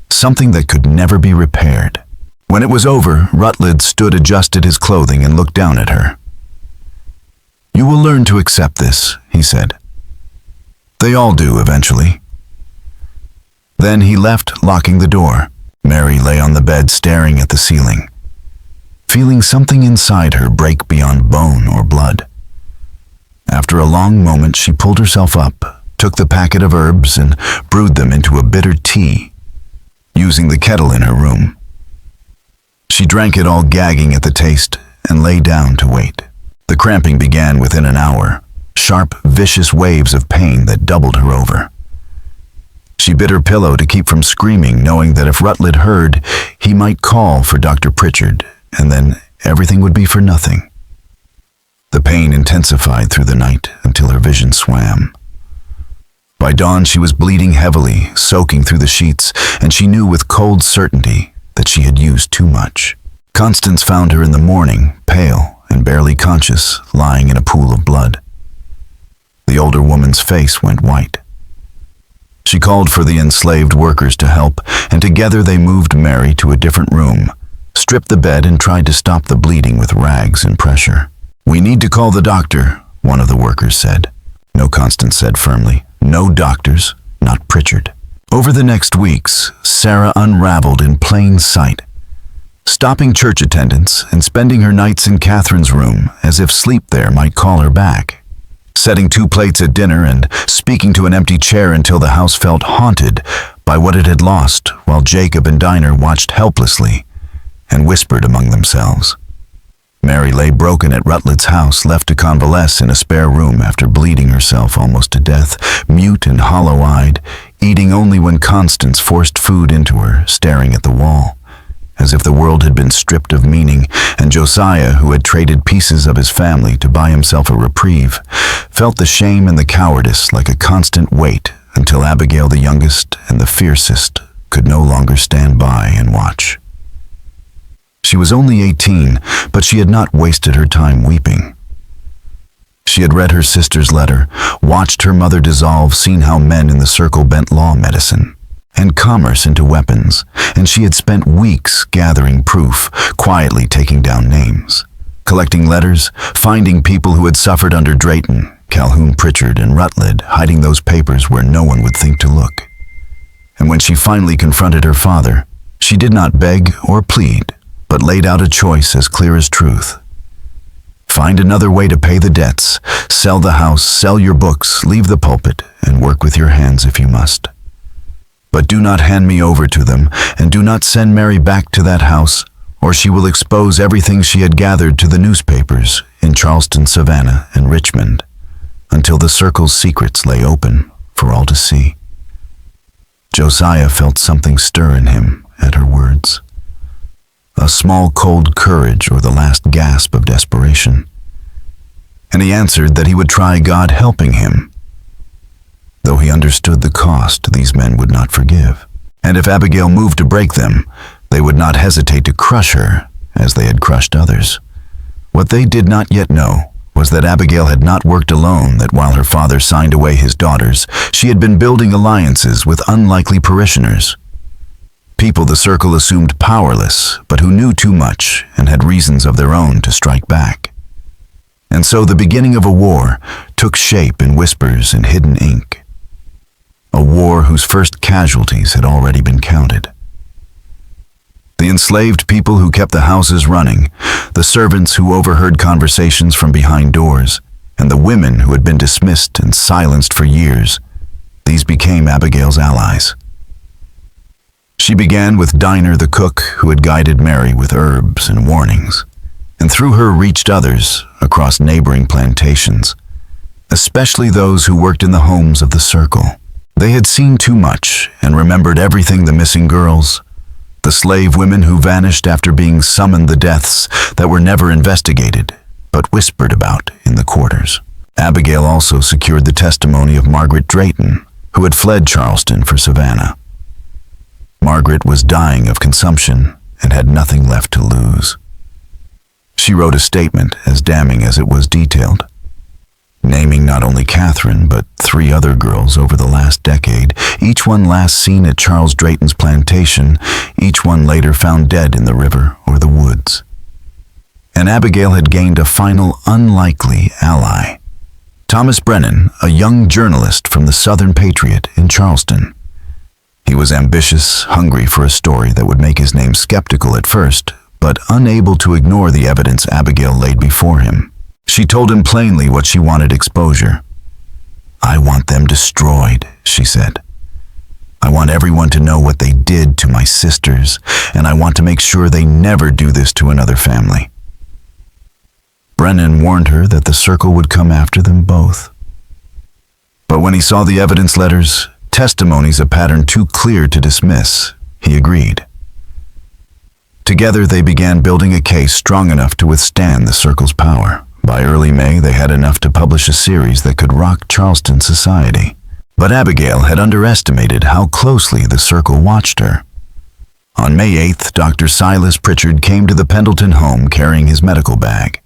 something that could never be repaired. When it was over, Rutledge stood, adjusted his clothing, and looked down at her. "You will learn to accept this," he said. "They all do eventually." Then he left, locking the door. Mary lay on the bed staring at the ceiling, feeling something inside her break beyond bone or blood. After a long moment, she pulled herself up, took the packet of herbs, and brewed them into a bitter tea, using the kettle in her room. She drank it all, gagging at the taste, and lay down to wait. The cramping began within an hour, sharp, vicious waves of pain that doubled her over. She bit her pillow to keep from screaming, knowing that if Rutledge heard, he might call for Dr. Pritchard, and then everything would be for nothing. The pain intensified through the night until her vision swam. By dawn, she was bleeding heavily, soaking through the sheets, and she knew with cold certainty that she had used too much. Constance found her in the morning, pale and barely conscious, lying in a pool of blood. The older woman's face went white. She called for the enslaved workers to help, and together they moved Mary to a different room, stripped the bed, and tried to stop the bleeding with rags and pressure. "We need to call the doctor," one of the workers said. "No," Constance said firmly. "No doctors, not Pritchard." Over the next weeks, Sarah unraveled in plain sight, stopping church attendance and spending her nights in Catherine's room as if sleep there might call her back, setting 2 plates at dinner and speaking to an empty chair until the house felt haunted by what it had lost, while Jacob and Diner watched helplessly and whispered among themselves. Mary lay broken at Rutledge's house, left to convalesce in a spare room after bleeding herself almost to death, mute and hollow-eyed, eating only when Constance forced food into her, staring at the wall, as if the world had been stripped of meaning, and Josiah, who had traded pieces of his family to buy himself a reprieve, felt the shame and the cowardice like a constant weight until Abigail, the youngest and the fiercest, could no longer stand by and watch. She was only 18, but she had not wasted her time weeping. She had read her sister's letter, watched her mother dissolve, seen how men in the circle bent law, medicine, and commerce into weapons, and she had spent weeks gathering proof, quietly taking down names, collecting letters, finding people who had suffered under Drayton, Calhoun, Pritchard, and Rutledge, hiding those papers where no one would think to look. And when she finally confronted her father, she did not beg or plead, but laid out a choice as clear as truth. Find another way to pay the debts. Sell the house, sell your books, leave the pulpit, and work with your hands if you must. But do not hand me over to them, and do not send Mary back to that house, or she will expose everything she had gathered to the newspapers in Charleston, Savannah, and Richmond, until the circle's secrets lay open for all to see. Josiah felt something stir in him at her words. A small cold courage or the last gasp of desperation. And he answered that he would try God helping him. Though he understood the cost these men would not forgive. And if Abigail moved to break them, they would not hesitate to crush her as they had crushed others. What they did not yet know was that Abigail had not worked alone, that while her father signed away his daughters, she had been building alliances with unlikely parishioners. People the circle assumed powerless, but who knew too much and had reasons of their own to strike back. And so the beginning of a war took shape in whispers and hidden ink. A war whose first casualties had already been counted. The enslaved people who kept the houses running, the servants who overheard conversations from behind doors, and the women who had been dismissed and silenced for years, these became Abigail's allies. She began with Dinah the cook, who had guided Mary with herbs and warnings, and through her reached others across neighboring plantations, especially those who worked in the homes of the circle. They had seen too much and remembered everything: the missing girls, the slave women who vanished after being summoned, the deaths that were never investigated, but whispered about in the quarters. Abigail also secured the testimony of Margaret Drayton, who had fled Charleston for Savannah. Margaret was dying of consumption and had nothing left to lose. She wrote a statement as damning as it was detailed, naming not only Catherine, but 3 other girls over the last decade, each one last seen at Charles Drayton's plantation, each one later found dead in the river or the woods. And Abigail had gained a final unlikely ally. Thomas Brennan, a young journalist from the Southern Patriot in Charleston. He was ambitious, hungry for a story that would make his name skeptical at first, but unable to ignore the evidence Abigail laid before him. She told him plainly what she wanted exposure. "I want them destroyed," she said. "I want everyone to know what they did to my sisters, and I want to make sure they never do this to another family." Brennan warned her that the circle would come after them both. But when he saw the evidence letters, testimonies a pattern too clear to dismiss, he agreed. Together they began building a case strong enough to withstand the circle's power. By early May, they had enough to publish a series that could rock Charleston society. But Abigail had underestimated how closely the circle watched her. On May 8th, Dr. Silas Pritchard came to the Pendleton home carrying his medical bag.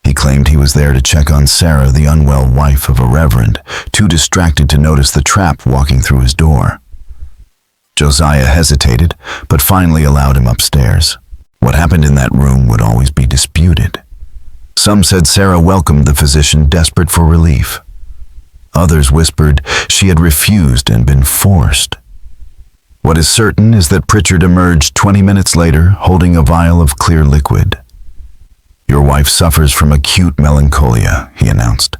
He claimed he was there to check on Sarah, the unwell wife of a reverend, too distracted to notice the trap walking through his door. Josiah hesitated, but finally allowed him upstairs. What happened in that room would always be disputed. Some said Sarah welcomed the physician, desperate for relief. Others whispered she had refused and been forced. What is certain is that Pritchard emerged 20 minutes later, holding a vial of clear liquid. "Your wife suffers from acute melancholia," he announced.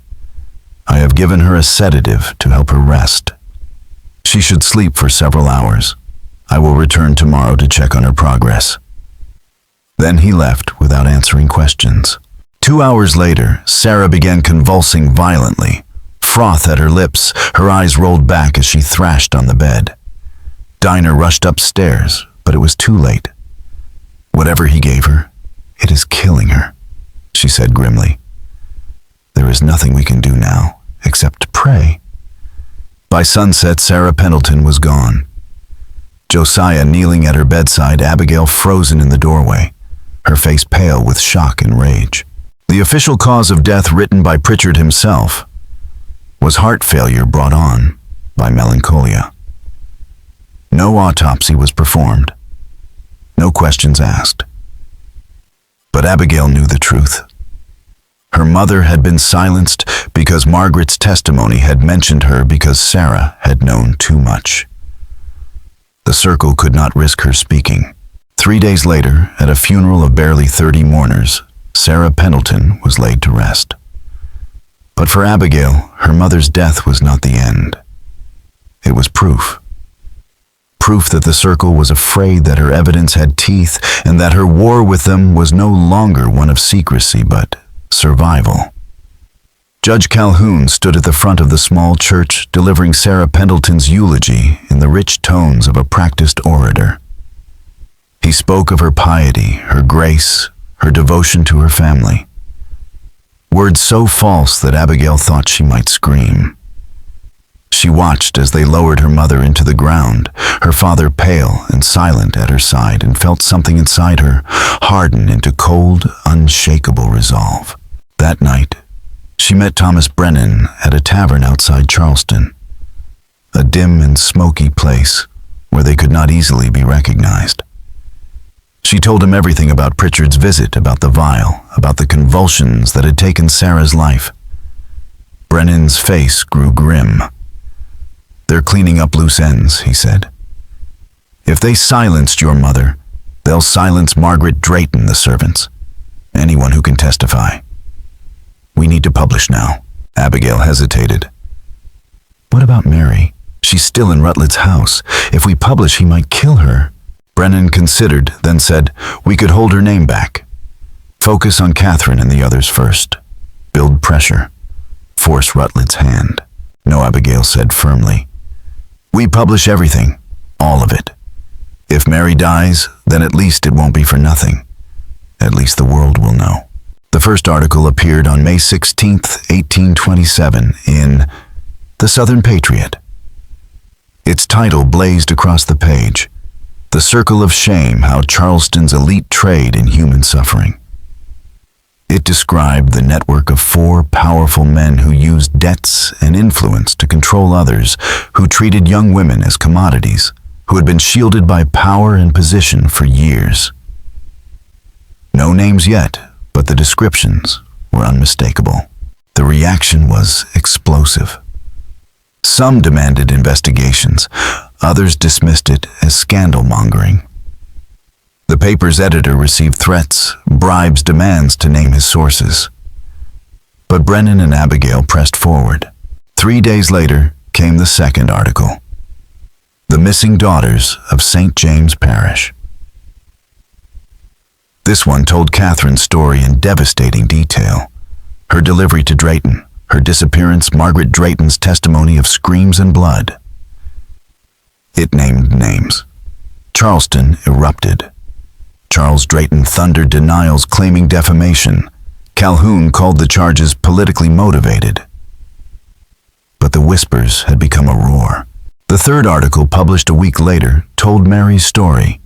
"I have given her a sedative to help her rest. She should sleep for several hours. I will return tomorrow to check on her progress." Then he left without answering questions. 2 hours later, Sarah began convulsing violently, froth at her lips, her eyes rolled back as she thrashed on the bed. Dinah rushed upstairs, but it was too late. "Whatever he gave her, it is killing her," she said grimly. "There is nothing we can do now, except to pray." By sunset, Sarah Pendleton was gone. Josiah kneeling at her bedside, Abigail frozen in the doorway, her face pale with shock and rage. The official cause of death, written by Pritchard himself, was heart failure brought on by melancholia. No autopsy was performed, no questions asked. But Abigail knew the truth. Her mother had been silenced because Margaret's testimony had mentioned her, because Sarah had known too much. The circle could not risk her speaking. 3 days later, at a funeral of barely 30 mourners, Sarah Pendleton was laid to rest. But for Abigail, her mother's death was not the end. It was proof. Proof that the circle was afraid that her evidence had teeth and that her war with them was no longer one of secrecy but survival. Judge Calhoun stood at the front of the small church delivering Sarah Pendleton's eulogy in the rich tones of a practiced orator. He spoke of her piety, her grace, her devotion to her family. Words so false that Abigail thought she might scream. She watched as they lowered her mother into the ground, her father pale and silent at her side, and felt something inside her harden into cold, unshakable resolve. That night, she met Thomas Brennan at a tavern outside Charleston, a dim and smoky place where they could not easily be recognized. She told him everything about Pritchard's visit, about the vial, about the convulsions that had taken Sarah's life. Brennan's face grew grim. "They're cleaning up loose ends," he said. "If they silenced your mother, they'll silence Margaret Drayton, the servants, anyone who can testify. We need to publish now." Abigail hesitated. "What about Mary? She's still in Rutledge's house. If we publish, he might kill her." Brennan considered, then said, "We could hold her name back. Focus on Catherine and the others first. Build pressure. Force Rutledge's hand." "No," Abigail said firmly. "We publish everything, all of it. If Mary dies, then at least it won't be for nothing. At least the world will know." The first article appeared on May 16, 1827, in The Southern Patriot. Its title blazed across the page, "The Circle of Shame: How Charleston's Elite Trade in Human Suffering." It described the network of 4 powerful men who used debts and influence to control others, who treated young women as commodities, who had been shielded by power and position for years. No names yet, but the descriptions were unmistakable. The reaction was explosive. Some demanded investigations, others dismissed it as scandal-mongering. The paper's editor received threats, bribes, demands to name his sources. But Brennan and Abigail pressed forward. 3 days later came the second article, "The Missing Daughters of St. James Parish." This one told Catherine's story in devastating detail. Her delivery to Drayton, her disappearance, Margaret Drayton's testimony of screams and blood. It named names. Charleston erupted. Charles Drayton thundered denials claiming defamation. Calhoun called the charges politically motivated. But the whispers had become a roar. The third article, published a week later, told Mary's story.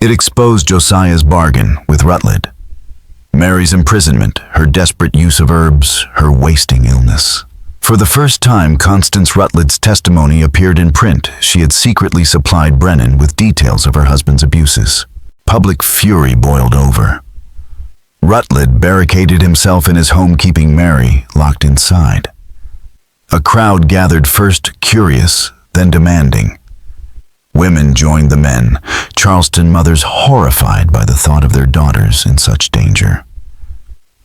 It exposed Josiah's bargain with Rutledge, Mary's imprisonment, her desperate use of herbs, her wasting illness. For the first time, Constance Rutledge's testimony appeared in print. She had secretly supplied Brennan with details of her husband's abuses. Public fury boiled over. Rutledge barricaded himself in his home, keeping Mary locked inside. A crowd gathered, first curious, then demanding. Women joined the men, Charleston mothers horrified by the thought of their daughters in such danger.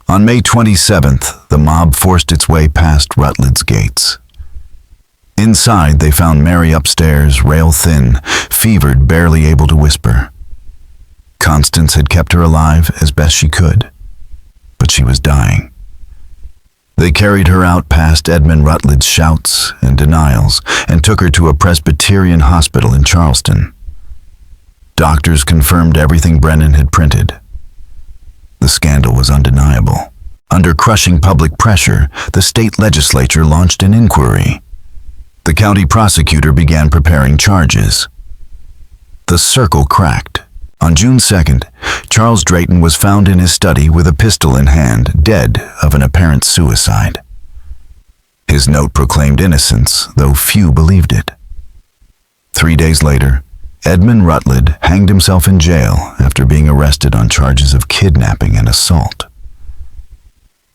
On May 27th, the mob forced its way past Rutledge's gates. Inside, they found Mary upstairs, rail-thin, fevered, barely able to whisper. Constance had kept her alive as best she could, but she was dying. They carried her out past Edmund Rutledge's shouts and denials and took her to a Presbyterian hospital in Charleston. Doctors confirmed everything Brennan had printed. The scandal was undeniable. Under crushing public pressure, the state legislature launched an inquiry. The county prosecutor began preparing charges. The circle cracked. On June 2nd, Charles Drayton was found in his study with a pistol in hand, dead of an apparent suicide. His note proclaimed innocence, though few believed it. 3 days later, Edmund Rutledge hanged himself in jail after being arrested on charges of kidnapping and assault.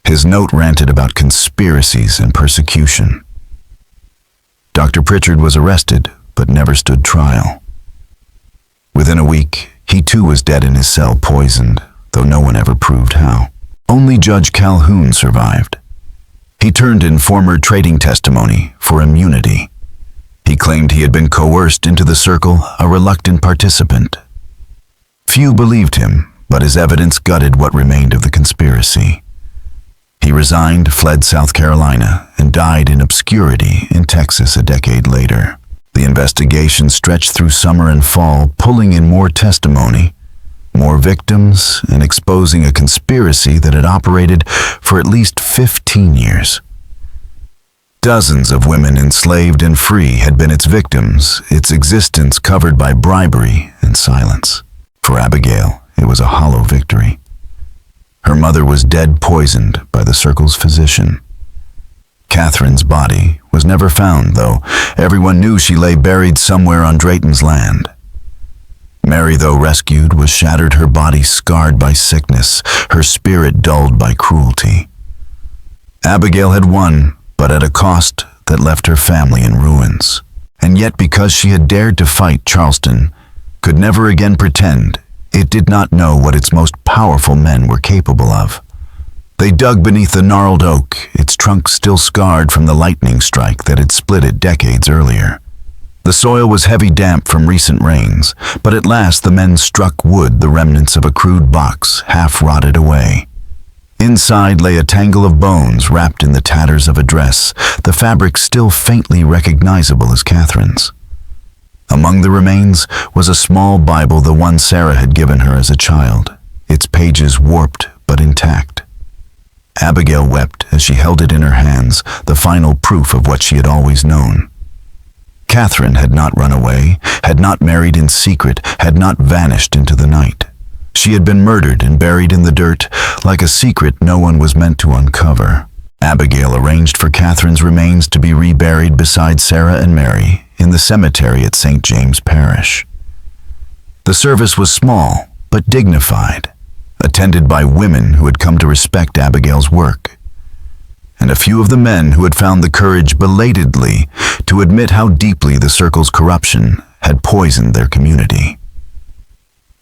His note ranted about conspiracies and persecution. Dr. Pritchard was arrested, but never stood trial. Within a week, he too was dead in his cell, poisoned, though no one ever proved how. Only Judge Calhoun survived. He turned in former trading testimony for immunity. He claimed he had been coerced into the circle, a reluctant participant. Few believed him, but his evidence gutted what remained of the conspiracy. He resigned, fled South Carolina, and died in obscurity in Texas a decade later. The investigation stretched through summer and fall, pulling in more testimony, more victims, and exposing a conspiracy that had operated for at least 15 years. Dozens of women enslaved and free had been its victims, its existence covered by bribery and silence. For Abigail, it was a hollow victory. Her mother was dead, poisoned by the circle's physician. Catherine's body was never found, though everyone knew she lay buried somewhere on Drayton's land. Mary, though rescued, was shattered, her body scarred by sickness, her spirit dulled by cruelty. Abigail had won, but at a cost that left her family in ruins. And yet, because she had dared to fight, Charleston could never again pretend it did not know what its most powerful men were capable of. They dug beneath the gnarled oak, its trunk still scarred from the lightning strike that had split it decades earlier. The soil was heavy damp from recent rains, but at last the men struck wood, the remnants of a crude box, half rotted away. Inside lay a tangle of bones wrapped in the tatters of a dress, the fabric still faintly recognizable as Catherine's. Among the remains was a small Bible, the one Sarah had given her as a child, its pages warped but intact. Abigail wept as she held it in her hands, the final proof of what she had always known. Catherine had not run away, had not married in secret, had not vanished into the night. She had been murdered and buried in the dirt, like a secret no one was meant to uncover. Abigail arranged for Catherine's remains to be reburied beside Sarah and Mary in the cemetery at St. James Parish. The service was small but dignified, attended by women who had come to respect Abigail's work, and a few of the men who had found the courage belatedly to admit how deeply the circle's corruption had poisoned their community.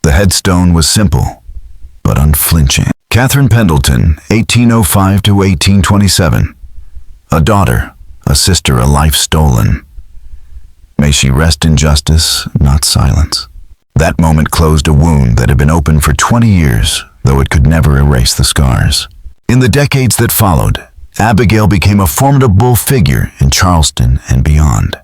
The headstone was simple, but unflinching. Catherine Pendleton, 1805 to 1827. A daughter, a sister, a life stolen. May she rest in justice, not silence. That moment closed a wound that had been open for 20 years, though it could never erase the scars. In the decades that followed, Abigail became a formidable figure in Charleston and beyond.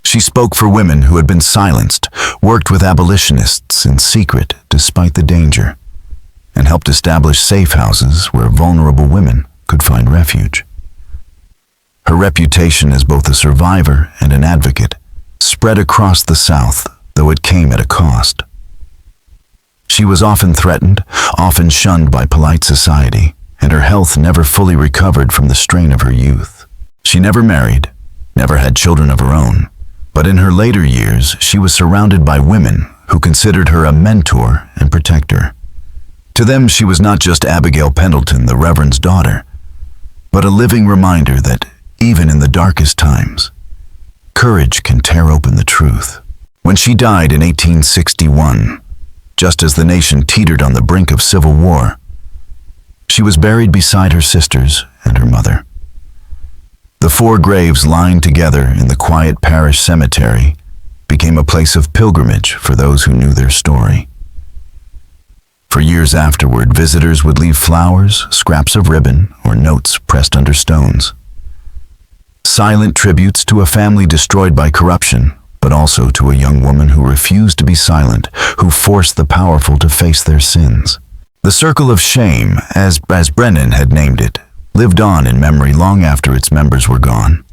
She spoke for women who had been silenced, worked with abolitionists in secret despite the danger, and helped establish safe houses where vulnerable women could find refuge. Her reputation as both a survivor and an advocate spread across the South, though it came at a cost. She was often threatened, often shunned by polite society, and her health never fully recovered from the strain of her youth. She never married, never had children of her own, but in her later years she was surrounded by women who considered her a mentor and protector. To them, she was not just Abigail Pendleton, the Reverend's daughter, but a living reminder that, even in the darkest times, courage can tear open the truth. When she died in 1861, just as the nation teetered on the brink of civil war, she was buried beside her sisters and her mother. The four graves lined together in the quiet parish cemetery became a place of pilgrimage for those who knew their story. For years afterward, visitors would leave flowers, scraps of ribbon, or notes pressed under stones. Silent tributes to a family destroyed by corruption, but also to a young woman who refused to be silent, who forced the powerful to face their sins. The circle of shame, as Brennan had named it, lived on in memory long after its members were gone.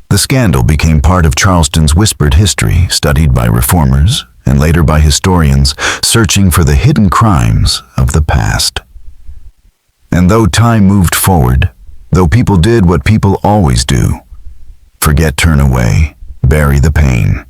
The scandal became part of Charleston's whispered history, studied by reformers and later by historians searching for the hidden crimes of the past. And though time moved forward, though people did what people always do, forget, turn away, bury the pain,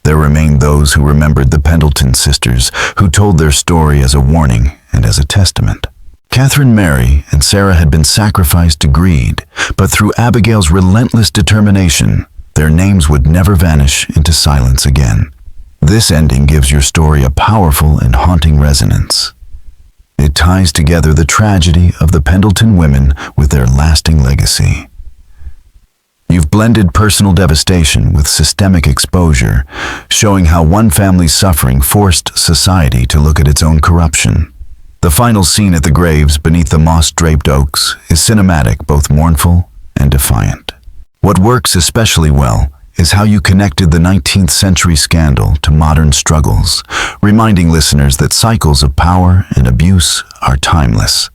there remained those who remembered the Pendleton sisters, who told their story as a warning and as a testament. Catherine, Mary, and Sarah had been sacrificed to greed, but through Abigail's relentless determination, their names would never vanish into silence again. This ending gives your story a powerful and haunting resonance. It ties together the tragedy of the Pendleton women with their lasting legacy. You've blended personal devastation with systemic exposure, showing how one family's suffering forced society to look at its own corruption. The final scene at the graves beneath the moss-draped oaks is cinematic, both mournful and defiant. What works especially well is how you connected the 19th century scandal to modern struggles, reminding listeners that cycles of power and abuse are timeless.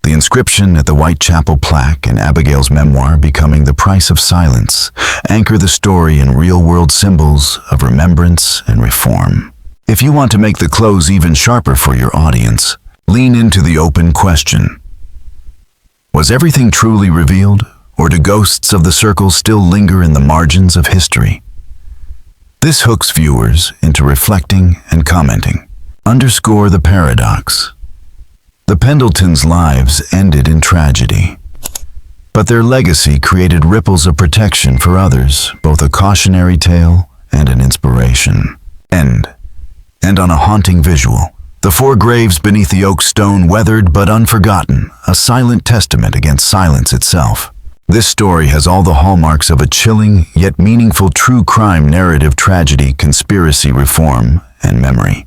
The inscription at the Whitechapel plaque and Abigail's memoir, Becoming the Price of Silence, anchor the story in real-world symbols of remembrance and reform. If you want to make the close even sharper for your audience, lean into the open question. Was everything truly revealed, or do ghosts of the circle still linger in the margins of history? This hooks viewers into reflecting and commenting. Underscore the paradox. The Pendletons' lives ended in tragedy, but their legacy created ripples of protection for others, both a cautionary tale and an inspiration. And on a haunting visual, the four graves beneath the oak stone, weathered but unforgotten, a silent testament against silence itself. This story has all the hallmarks of a chilling yet meaningful true crime narrative: tragedy, conspiracy, reform, and memory.